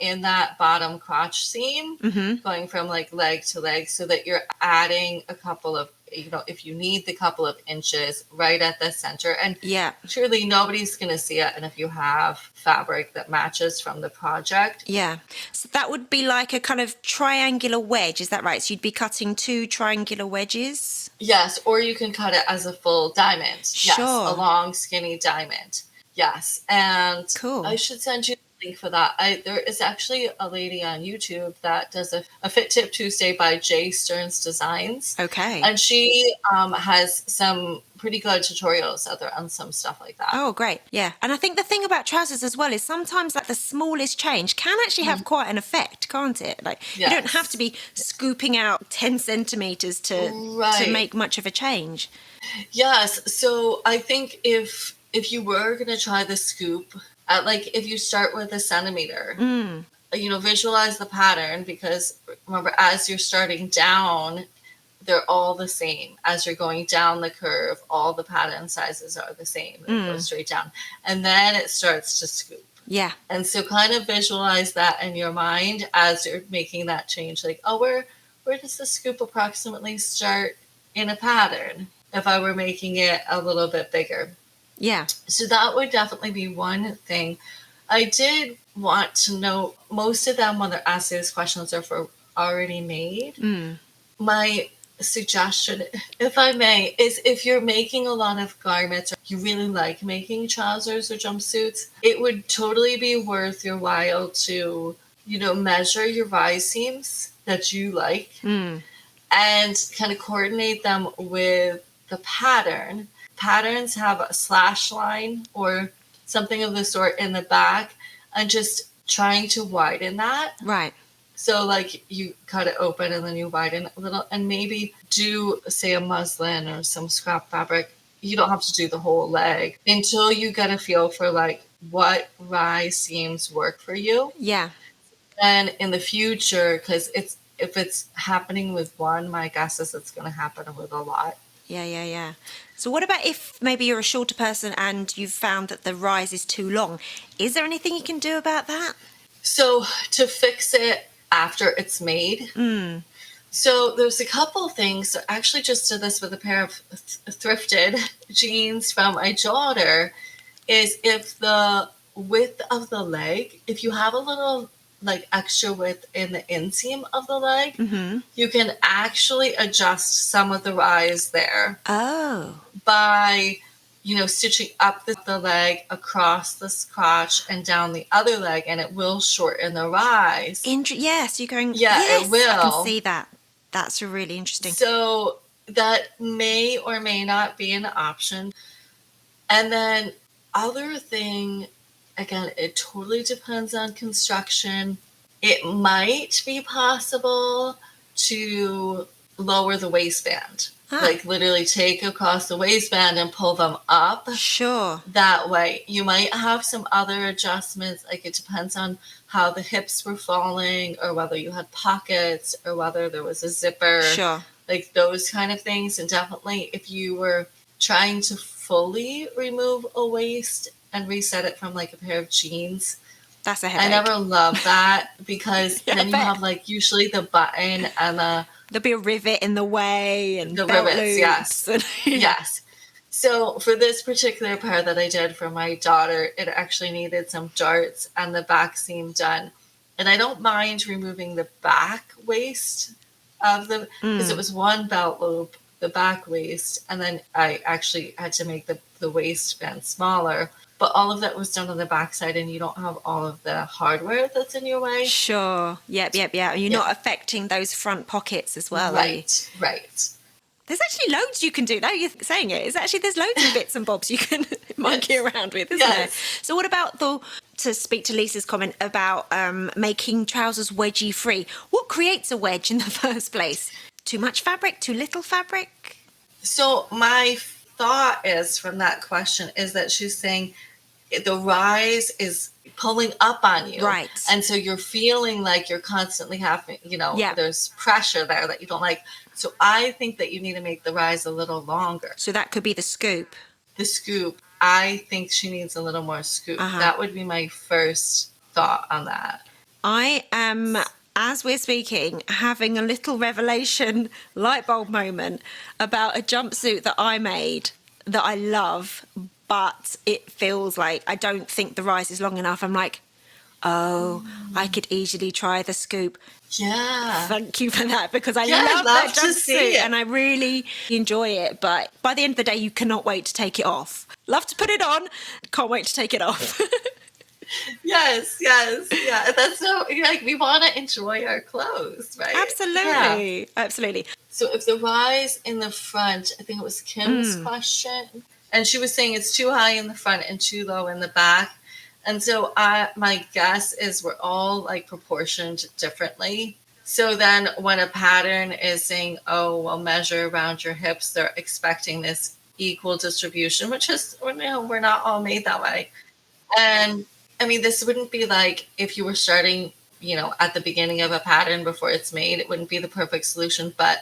in that bottom crotch seam, going from like leg to leg, so that you're adding a couple of, if you need the couple of inches right at the center. And surely nobody's going to see it. And if you have fabric that matches from the project. Yeah. So that would be like a kind of triangular wedge. Is that right? So you'd be cutting 2 triangular wedges? Yes. Or you can cut it as a full diamond. Sure. Yes. A long, skinny diamond. Yes. And cool. I should send you the link for that. There is actually a lady on YouTube that does a Fit Tip Tuesday by Jay Stearns Designs. Okay. And she has some pretty good tutorials out there on some stuff like that. Oh, great. Yeah. And I think the thing about trousers as well is sometimes like the smallest change can actually have quite an effect, can't it? Like you don't have to be scooping out 10 centimeters to make much of a change. Yes. So I think if you were going to try the scoop, if you start with a centimeter, visualize the pattern, because remember, as you're starting down, they're all the same. As you're going down the curve, all the pattern sizes are the same. It goes straight down. And then it starts to scoop. Yeah. And so kind of visualize that in your mind as you're making that change. Like, oh, where does the scoop approximately start in a pattern if I were making it a little bit bigger? Yeah. So that would definitely be one thing. I did want to know, most of them, when they're asking these questions, are for already made. My suggestion, if I may, is if you're making a lot of garments, or you really like making trousers or jumpsuits, it would totally be worth your while to, measure your rise seams that you like and kind of coordinate them with the pattern. Patterns have a slash line or something of the sort in the back, and just trying to widen that. Right. So like you cut it open and then you widen it a little, and maybe do, say, a muslin or some scrap fabric. You don't have to do the whole leg until you get a feel for like what rise seams work for you. Yeah. then in the future, because if it's happening with one, my guess is it's going to happen with a lot. Yeah. So what about if maybe you're a shorter person and you've found that the rise is too long? Is there anything you can do about that? So to fix it after it's made, so there's a couple things. I actually just did this with a pair of thrifted jeans from my daughter, is if the width of the leg, if you have a little like extra width in the inseam of the leg, you can actually adjust some of the rise there. Oh. By, stitching up the leg across the crotch and down the other leg, and it will shorten the rise. Yes, you're going, Yeah, yes, it will. I can see that. That's really interesting. So that may or may not be an option. And then other thing, again, it totally depends on construction. It might be possible to lower the waistband. Like literally take across the waistband and pull them up. Sure. That way. You might have some other adjustments. Like it depends on how the hips were falling, or whether you had pockets, or whether there was a zipper. Sure. Like those kind of things. And definitely if you were trying to fully remove a waist and reset it from like a pair of jeans, that's a headache. I never love that, because then you have like usually the button and there'll be a rivet in the way, and the belt rivets. loops. Yes. Yes. So for this particular pair that I did for my daughter, it actually needed some darts and the back seam done. And I don't mind removing the back waist of the, because it was one belt loop, the back waist, and then I actually had to make the waistband smaller. But all of that was done on the backside, and you don't have all of the hardware that's in your way. Sure. Yep. You're not affecting those front pockets as well, are you? Right. There's actually loads you can do. Now you're saying it. There's loads of bits and bobs you can monkey around with, isn't there? So what about to speak to Lisa's comment about making trousers wedgie free? What creates a wedge in the first place? Too much fabric? Too little fabric? So my thought is from that question is that she's saying the rise is pulling up on you. Right. And so you're feeling like you're constantly having, there's pressure there that you don't like. So I think that you need to make the rise a little longer. So that could be the scoop. The scoop. I think she needs a little more scoop. That would be my first thought on that. I am, as we're speaking, having a little revelation light bulb moment about a jumpsuit that I made that I love, but it feels like I don't think the rise is long enough. I'm like, I could easily try the scoop. Yeah. Thank you for that, because I love that jumpsuit and I really enjoy it. But by the end of the day, you cannot wait to take it off. Love to put it on. Can't wait to take it off. Yes. Yeah. That's like we want to enjoy our clothes, right? Absolutely. So if the rise in the front, I think it was Kim's question, and she was saying it's too high in the front and too low in the back. And so my guess is we're all like proportioned differently. So then when a pattern is saying, measure around your hips, they're expecting this equal distribution, which is, we're not all made that way. And I mean, this wouldn't be like if you were starting, at the beginning of a pattern before it's made, it wouldn't be the perfect solution. But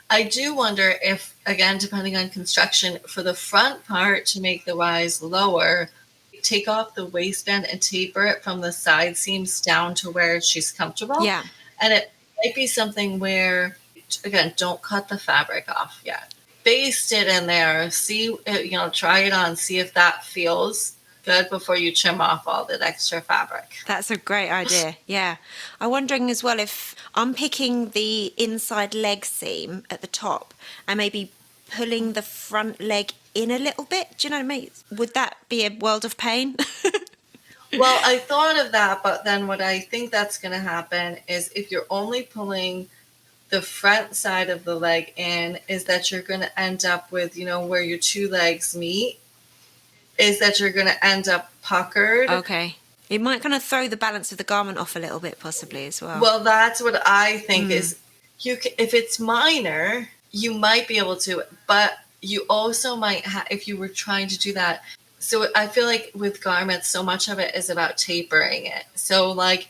I do wonder if, again, depending on construction, for the front part to make the rise lower, take off the waistband and taper it from the side seams down to where she's comfortable. Yeah. And it might be something where, again, don't cut the fabric off yet. Baste it in there, see, try it on, see if that feels good before you trim off all that extra fabric. That's a great idea. Yeah. I'm wondering as well if I'm picking the inside leg seam at the top and maybe pulling the front leg in a little bit. Do you know what I mean? Would that be a world of pain? Well, I thought of that, but then what I think that's going to happen is if you're only pulling the front side of the leg in, is that you're going to end up with, where your two legs meet, is that you're going to end up puckered. Okay. It might kind of throw the balance of the garment off a little bit, possibly, as well. Well, that's what I think is, if it's minor, you might be able to, but you also might if you were trying to do that. So I feel like with garments, so much of it is about tapering it. So like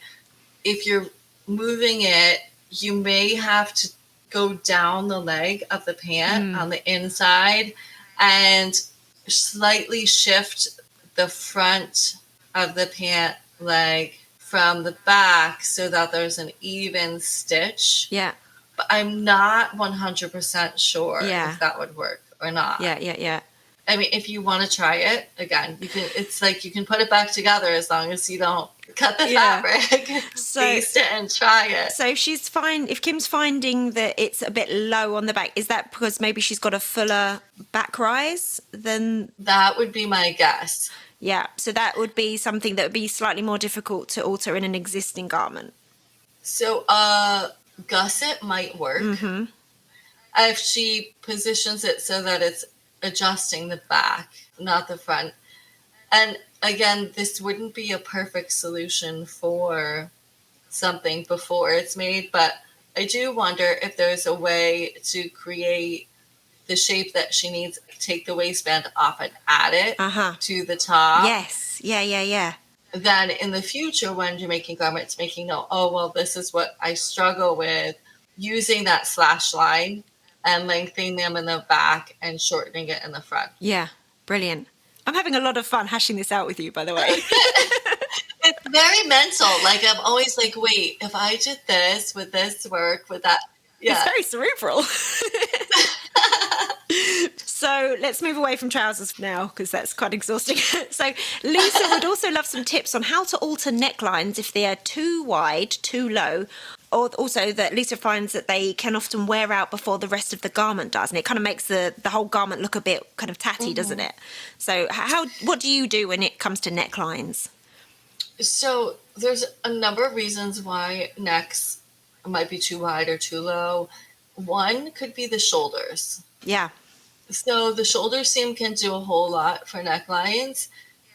if you're moving it, you may have to go down the leg of the pant on the inside and slightly shift the front of the pant leg from the back so that there's an even stitch. Yeah. But I'm not 100% sure Yeah. if that would work or not. Yeah. I mean, if you want to try it, again, you can. It's like you can put it back together as long as you don't cut the fabric, baste it, and try it. So if Kim's finding that it's a bit low on the back, is that because maybe she's got a fuller back rise than... That would be my guess. Yeah, so that would be something that would be slightly more difficult to alter in an existing garment. So gusset might work if she positions it so that it's adjusting the back, not the front. And again, this wouldn't be a perfect solution for something before it's made, but I do wonder if there's a way to create the shape that she needs, take the waistband off and add it to the top. Yes. Yeah. Then in the future, when you're making garments, this is what I struggle with, using that slash line and lengthening them in the back and shortening it in the front. Yeah, brilliant. I'm having a lot of fun hashing this out with you, by the way. It's very mental. Like, I'm always like, wait, if I did this, would this work? Would that? Yeah. It's very cerebral. So let's move away from trousers now, because that's quite exhausting. So Lisa would also love some tips on how to alter necklines if they are too wide, too low, or also that Lisa finds that they can often wear out before the rest of the garment does, and it kind of makes the whole garment look a bit kind of tatty, doesn't it? So what do you do when it comes to necklines? So there's a number of reasons why necks might be too wide or too low. One could be the shoulders. Yeah. So the shoulder seam can do a whole lot for necklines.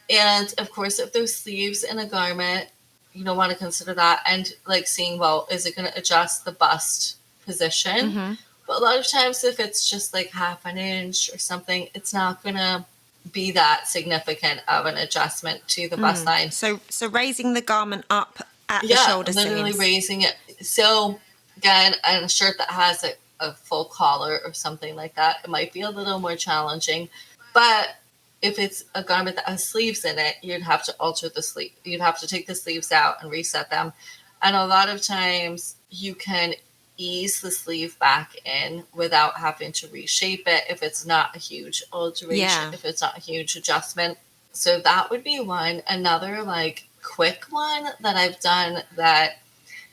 And of course, if there's sleeves in a garment, you don't want to consider that. And like seeing, well, is it going to adjust the bust position? But a lot of times, if it's just like half an inch or something, it's not going to be that significant of an adjustment to the bust line. So raising the garment up at the shoulder seams. Literally raising it. So again, a shirt that has a full collar or something like that, it might be a little more challenging. But if it's a garment that has sleeves in it, you'd have to alter the sleeve. You'd have to take the sleeves out and reset them. And a lot of times you can ease the sleeve back in without having to reshape it if it's not a huge alteration, if it's not a huge adjustment. So that would be one. Another like quick one that I've done that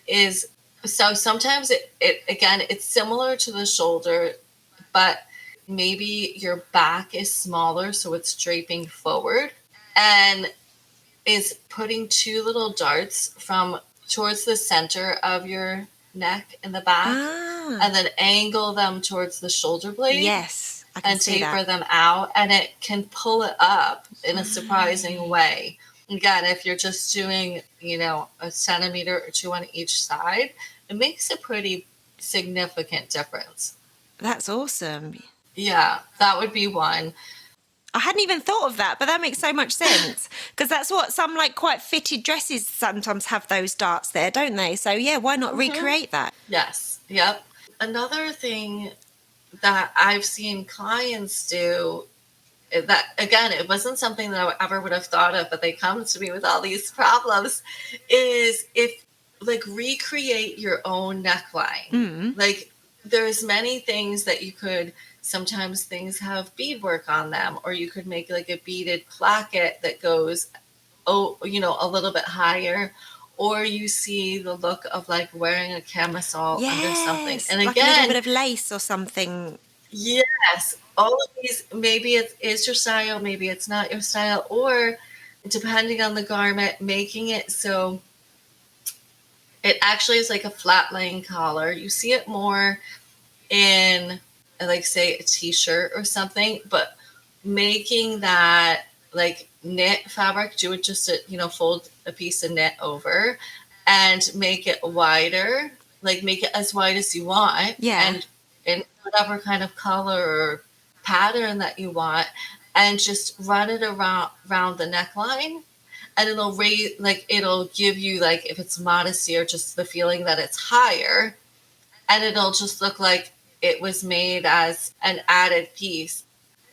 is, so sometimes it's similar to the shoulder, but maybe your back is smaller, so it's draping forward, and is putting two little darts from towards the center of your neck in the back, and then angle them towards the shoulder blade. Yes, I can and see taper that. them out, and it can pull it up in a surprising way. Again, if you're just doing, a centimeter or two on each side, it makes a pretty significant difference. That's awesome. Yeah, that would be one. I hadn't even thought of that, but that makes so much sense, because that's what some like quite fitted dresses sometimes have, those darts there, don't they? So yeah, why not recreate that? Yes. Yep. Another thing that I've seen clients do, that again, it wasn't something that I ever would have thought of, but they come to me with all these problems, is if like recreate your own neckline. Like there's many things that you could, sometimes things have beadwork on them, or you could make like a beaded placket that goes, a little bit higher, or you see the look of like wearing a camisole under something. And like again, a little bit of lace or something. Yes. All of these, maybe it is your style, maybe it's not your style, or depending on the garment, making it so it actually is like a flat laying collar. You see it more in, like, say, a t-shirt or something, but making that like knit fabric, do it just fold a piece of knit over and make it wider, like make it as wide as you want. Yeah. And in whatever kind of color or pattern that you want, and just run it around the neckline, and it'll raise, like, it'll give you, like, if it's modesty or just the feeling that it's higher, and it'll just look like it was made as an added piece.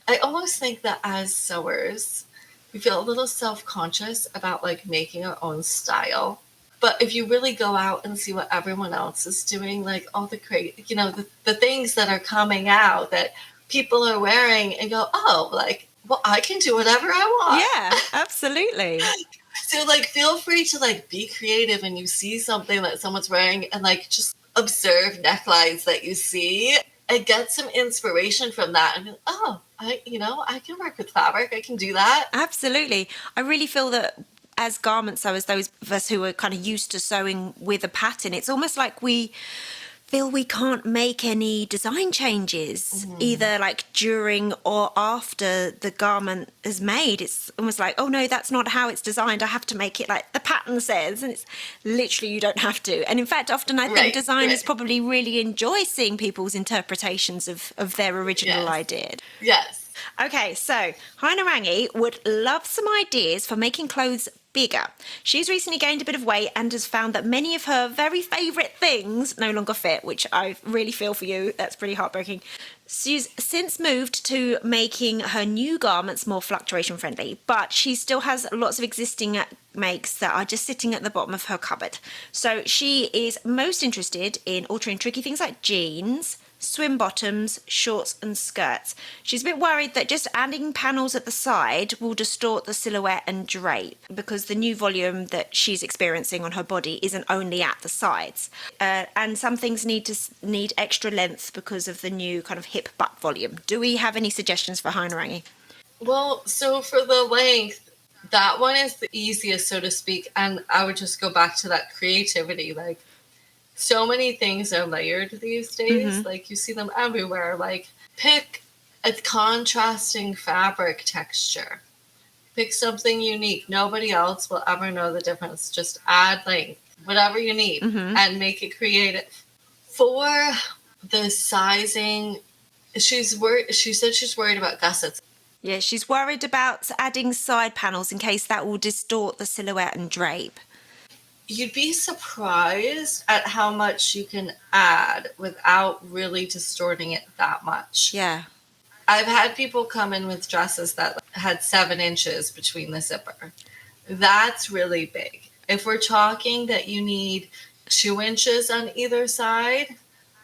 I almost think that as sewers, we feel a little self-conscious about, like, making our own style. But if you really go out and see what everyone else is doing, like all the the things that are coming out that people are wearing, and go, oh, like, well, I can do whatever I want. Yeah, absolutely. So, like, feel free to, like, be creative, and you see something that someone's wearing, and, like, just observe necklines that you see and get some inspiration from that. And, oh, I can work with fabric. I can do that. Absolutely. I really feel that as garment sewers, those of us who are kind of used to sewing with a pattern, it's almost like we feel we can't make any design changes, either like during or after the garment is made. It's almost like, oh no, that's not how it's designed. I have to make it like the pattern says. And it's literally, you don't have to. And in fact, often I think designers probably really enjoy seeing people's interpretations of their original idea. Yes. Okay, so Hainarangi would love some ideas for making clothes bigger. She's recently gained a bit of weight and has found that many of her very favourite things no longer fit, which I really feel for you. That's pretty heartbreaking. She's since moved to making her new garments more fluctuation friendly, but she still has lots of existing makes that are just sitting at the bottom of her cupboard. So she is most interested in altering tricky things like jeans, swim bottoms, shorts and skirts. She's a bit worried that just adding panels at the side will distort the silhouette and drape, because the new volume that she's experiencing on her body isn't only at the sides. And some things need extra length because of the new kind of hip butt volume. Do we have any suggestions for Hainarangi? Well, so for the length, that one is the easiest, so to speak. And I would just go back to that creativity. Like, so many things are layered these days. Like, you see them everywhere. Like, pick a contrasting fabric texture. Pick something unique. Nobody else will ever know the difference. Just add length, whatever you need, and make it creative. For the sizing, she said she's worried about gussets. Yeah, she's worried about adding side panels in case that will distort the silhouette and drape. You'd be surprised at how much you can add without really distorting it that much. Yeah. I've had people come in with dresses that had 7 inches between the zipper. That's really big. If we're talking that you need 2 inches on either side,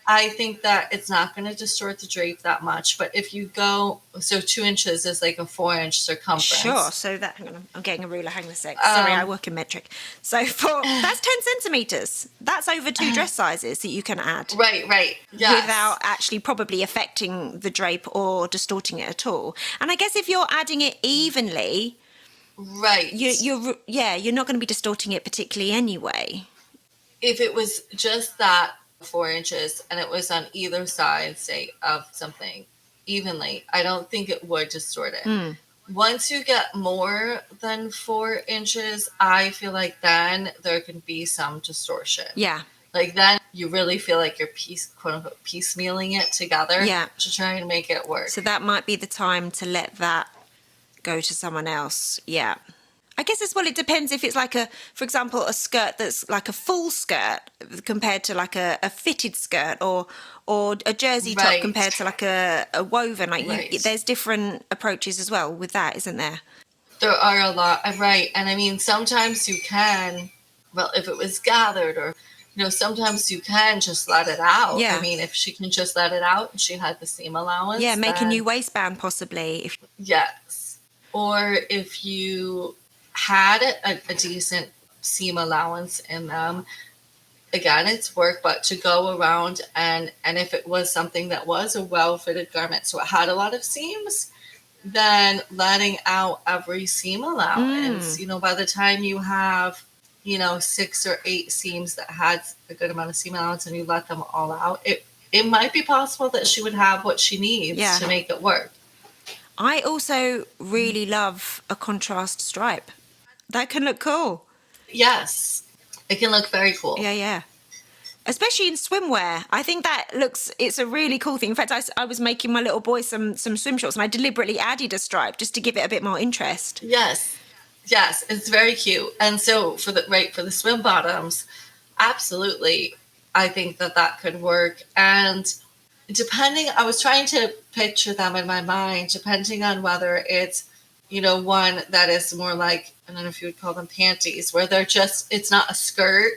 I think that it's not going to distort the drape that much. But if you go, so 2 inches is like a 4-inch circumference. Sure. So that, hang on, I'm getting a ruler. Hang on a sec. Sorry, I work in metric. So that's 10 centimetres. That's over 2 dress sizes that you can add. Right. Yes. Without actually probably affecting the drape or distorting it at all. And I guess if you're adding it evenly, right, you're not going to be distorting it particularly anyway. If it was just that 4 inches and it was on either side, say, of something evenly, I don't think it would distort it. Once you get more than 4 inches, I feel like then there can be some distortion. Yeah. Like, then you really feel like you're quote unquote piecemealing it together to try and make it work. So that might be the time to let that go to someone else. Yeah. I guess as well, it depends if it's like for example, a skirt that's like a full skirt compared to like a fitted skirt, or a jersey top compared to like a woven. Like there's different approaches as well with that, isn't there? There are a lot, right? And I mean, sometimes you can, well, if it was gathered, or sometimes you can just let it out. Yeah. I mean, if she can just let it out and she had the seam allowance. Yeah, make a new waistband possibly. Yes. Or if you had a decent seam allowance in them, again, it's work, but to go around and if it was something that was a well-fitted garment, so it had a lot of seams, then letting out every seam allowance. By the time you have 6 or 8 seams that had a good amount of seam allowance and you let them all out, it might be possible that she would have what she needs to make it work. I also really love a contrast stripe. That can look cool. Yes, it can look very cool. Yeah. Especially in swimwear. I think it's a really cool thing. In fact, I was making my little boy some swim shorts and I deliberately added a stripe just to give it a bit more interest. Yes. Yes, it's very cute. And so for the swim bottoms, absolutely, I think that could work. And I was trying to picture them in my mind, depending on whether it's, one that is more like, I don't know if you would call them panties, where it's not a skirt,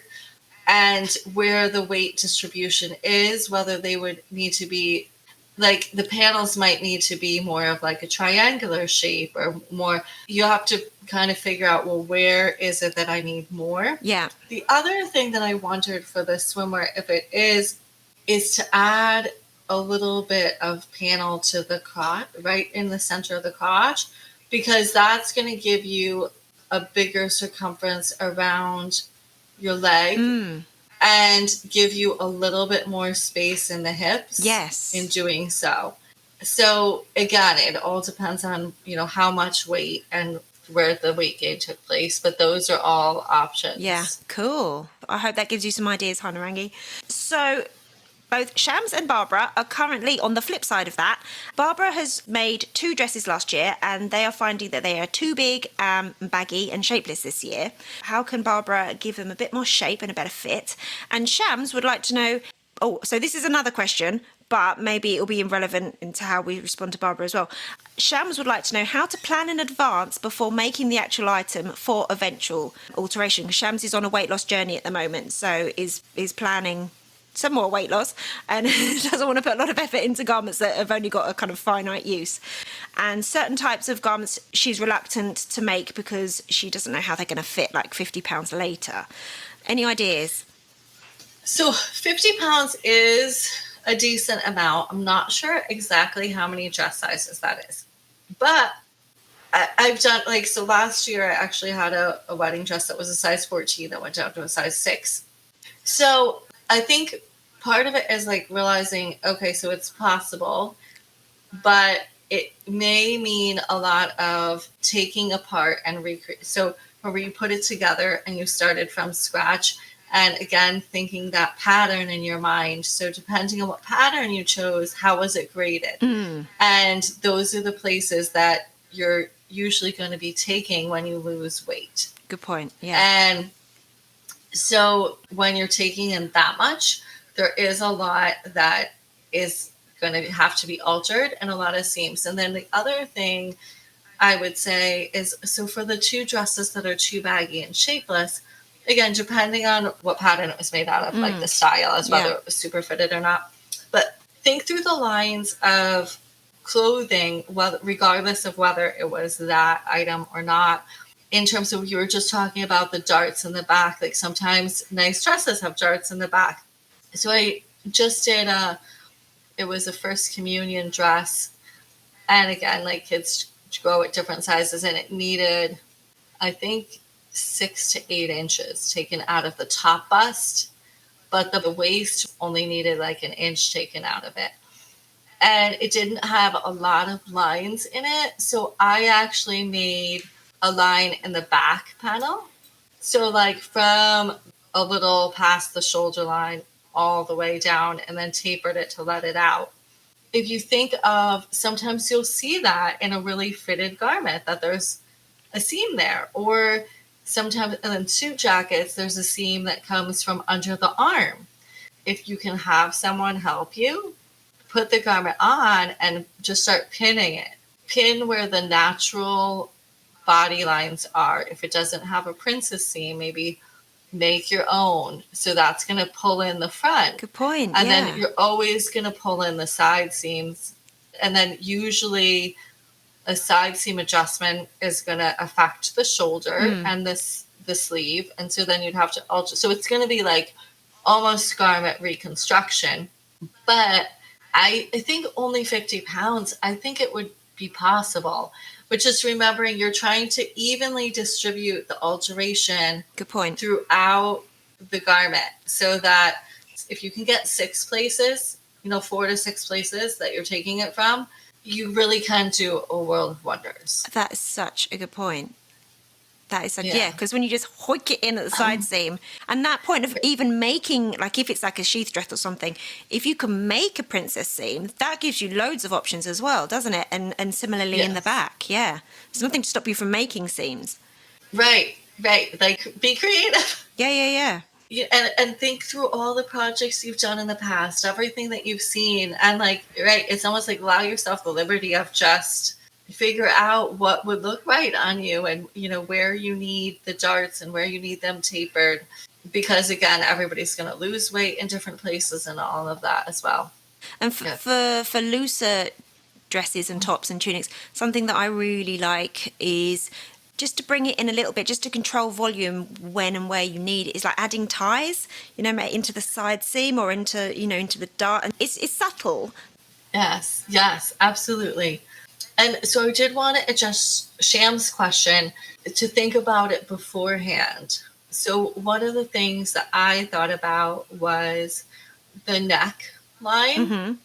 and where the weight distribution is, whether they would need to be like the panels might need to be more of like a triangular shape or more. You have to kind of figure out, well, where is it that I need more? Yeah. The other thing that I wondered for the swimwear, if it is to add a little bit of panel to the crotch, right in the center of the crotch, because that's going to give you a bigger circumference around your leg and give you a little bit more space in the hips. Yes. In doing so. So again, it all depends on, how much weight and where the weight gain took place, but those are all options. Yeah, cool. I hope that gives you some ideas, Hanarangi. So both Shams and Barbara are currently on the flip side of that. Barbara has made 2 dresses last year, and they are finding that they are too big, baggy and shapeless this year. How can Barbara give them a bit more shape and a better fit? And Shams would like to know, so this is another question, but maybe it'll be irrelevant into how we respond to Barbara as well. Shams would like to know how to plan in advance before making the actual item for eventual alteration. Because Shams is on a weight loss journey at the moment, so is planning some more weight loss and doesn't want to put a lot of effort into garments that have only got a kind of finite use. And certain types of garments she's reluctant to make because she doesn't know how they're going to fit like 50 pounds later. Any ideas? So 50 pounds is a decent amount. I'm not sure exactly how many dress sizes that is, but I've done so last year I actually had a wedding dress that was a size 14 that went down to a size 6. So I think part of it is realizing, okay, so it's possible, but it may mean a lot of taking apart and recreate. So where you put it together and you started from scratch, and again, thinking that pattern in your mind. So depending on what pattern you chose, how was it graded? And those are the places that you're usually going to be taking when you lose weight. Good point. Yeah. And so when you're taking in that much, there is a lot that is going to have to be altered and a lot of seams. And then the other thing I would say is, so for the 2 dresses that are too baggy and shapeless, again, depending on what pattern it was made out of, the style, as whether it was super fitted or not. But think through the lines of clothing, regardless of whether it was that item or not. In terms of, you were just talking about the darts in the back, sometimes nice dresses have darts in the back. So I just did it was a first communion dress. And again, kids grow at different sizes, and it needed, I think, 6 to 8 inches taken out of the top bust, but the waist only needed an inch taken out of it. And it didn't have a lot of lines in it. So I actually made a line in the back panel. So from a little past the shoulder line all the way down, and then tapered it to let it out. If you think of, sometimes you'll see that in a really fitted garment, that there's a seam there. Or sometimes in suit jackets, there's a seam that comes from under the arm. If you can have someone help you, put the garment on and just start pinning it. Pin where the natural body lines are. If it doesn't have a princess seam, maybe make your own. So that's going to pull in the front. Good point. And then you're always going to pull in the side seams. And then usually a side seam adjustment is going to affect the shoulder and the sleeve. And so then you'd have to alter. So it's going to be almost garment reconstruction. But I think only 50 pounds, I think it would be possible. But just remembering, you're trying to evenly distribute the alteration. Good point. Throughout the garment, so that if you can get 6 places, 4 to 6 places that you're taking it from, you really can do a world of wonders. That is such a good point. That is because when you just hoik it in at the side seam, and that point of even making, if it's a sheath dress or something, if you can make a princess seam, that gives you loads of options as well, doesn't it? And similarly in the back, there's nothing to stop you from making seams. Right. Like, be creative. Yeah. And think through all the projects you've done in the past, everything that you've seen. And like, right, it's almost like allow yourself the liberty of just figure out what would look right on you, and where you need the darts and where you need them tapered, because again, everybody's going to lose weight in different places and all of that as well. And for looser dresses and tops and tunics, something that I really like is just to bring it in a little bit, just to control volume when and where you need it, is like adding ties, into the side seam or into the dart. And it's subtle. Yes, absolutely. And so I did want to adjust Sham's question to think about it beforehand. So one of the things that I thought about was the neck line,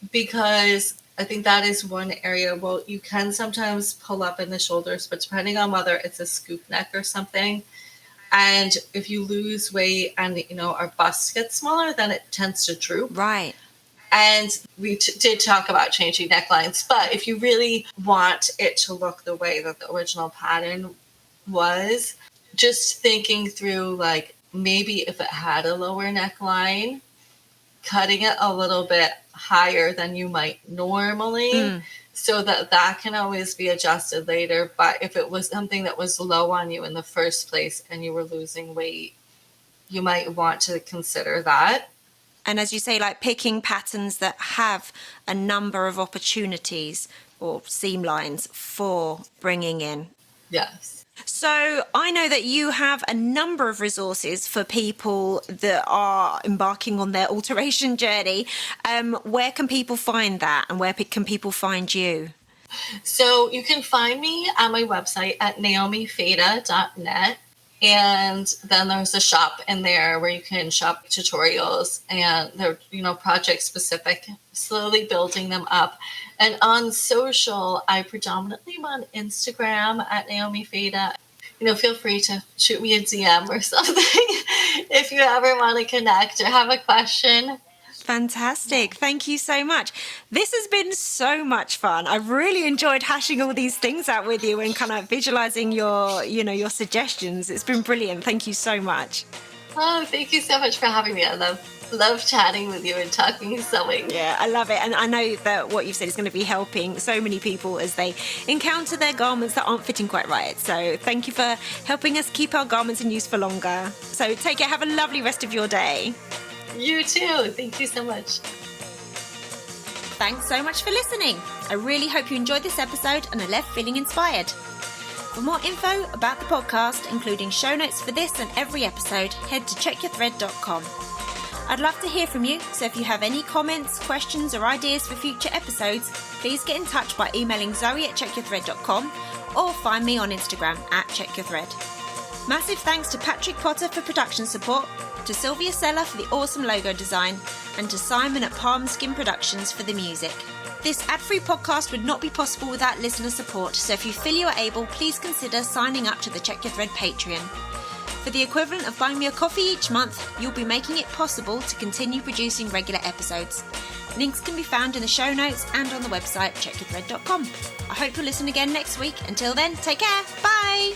because I think that is one area. Well, you can sometimes pull up in the shoulders, but depending on whether it's a scoop neck or something, and if you lose weight and our bust gets smaller, then it tends to droop. Right. And we did talk about changing necklines, but if you really want it to look the way that the original pattern was, just thinking through, like, maybe if it had a lower neckline, cutting it a little bit higher than you might normally, so that can always be adjusted later. But if it was something that was low on you in the first place and you were losing weight, you might want to consider that. And as you say, like picking patterns that have a number of opportunities or seam lines for bringing in. Yes. So I know that you have a number of resources for people that are embarking on their alteration journey. Where can people find that, and where can people find you? So you can find me on my website at naomifata.net. And then there's a shop in there where you can shop tutorials, and they're, project specific, slowly building them up. And on social, I predominantly am on Instagram at Naomi Fata. Feel free to shoot me a DM or something if you ever want to connect or have a question. Fantastic. Thank you so much. This has been so much fun. I've really enjoyed hashing all these things out with you and kind of visualizing your suggestions. It's been brilliant. Thank you so much. Oh, thank you so much for having me. I love chatting with you and talking sewing. Yeah, I love it. And I know that what you've said is going to be helping so many people as they encounter their garments that aren't fitting quite right. So thank you for helping us keep our garments in use for longer. So take care. Have a lovely rest of your day. You too. Thank you so much. Thanks so much for listening. I really hope you enjoyed this episode and are left feeling inspired. For more info about the podcast, including show notes for this and every episode, head to checkyourthread.com. I'd love to hear from you, so if you have any comments, questions or ideas for future episodes, please get in touch by emailing zoe@checkyourthread.com or find me on Instagram @checkyourthread. Massive thanks to Patrick Potter for production support, to Sylvia Seller for the awesome logo design, and to Simon at Palm Skin Productions for the music. This ad-free podcast would not be possible without listener support, so if you feel you are able, please consider signing up to the Check Your Thread Patreon. For the equivalent of buying me a coffee each month, you'll be making it possible to continue producing regular episodes. Links can be found in the show notes and on the website checkyourthread.com. I hope you'll listen again next week. Until then, take care. Bye!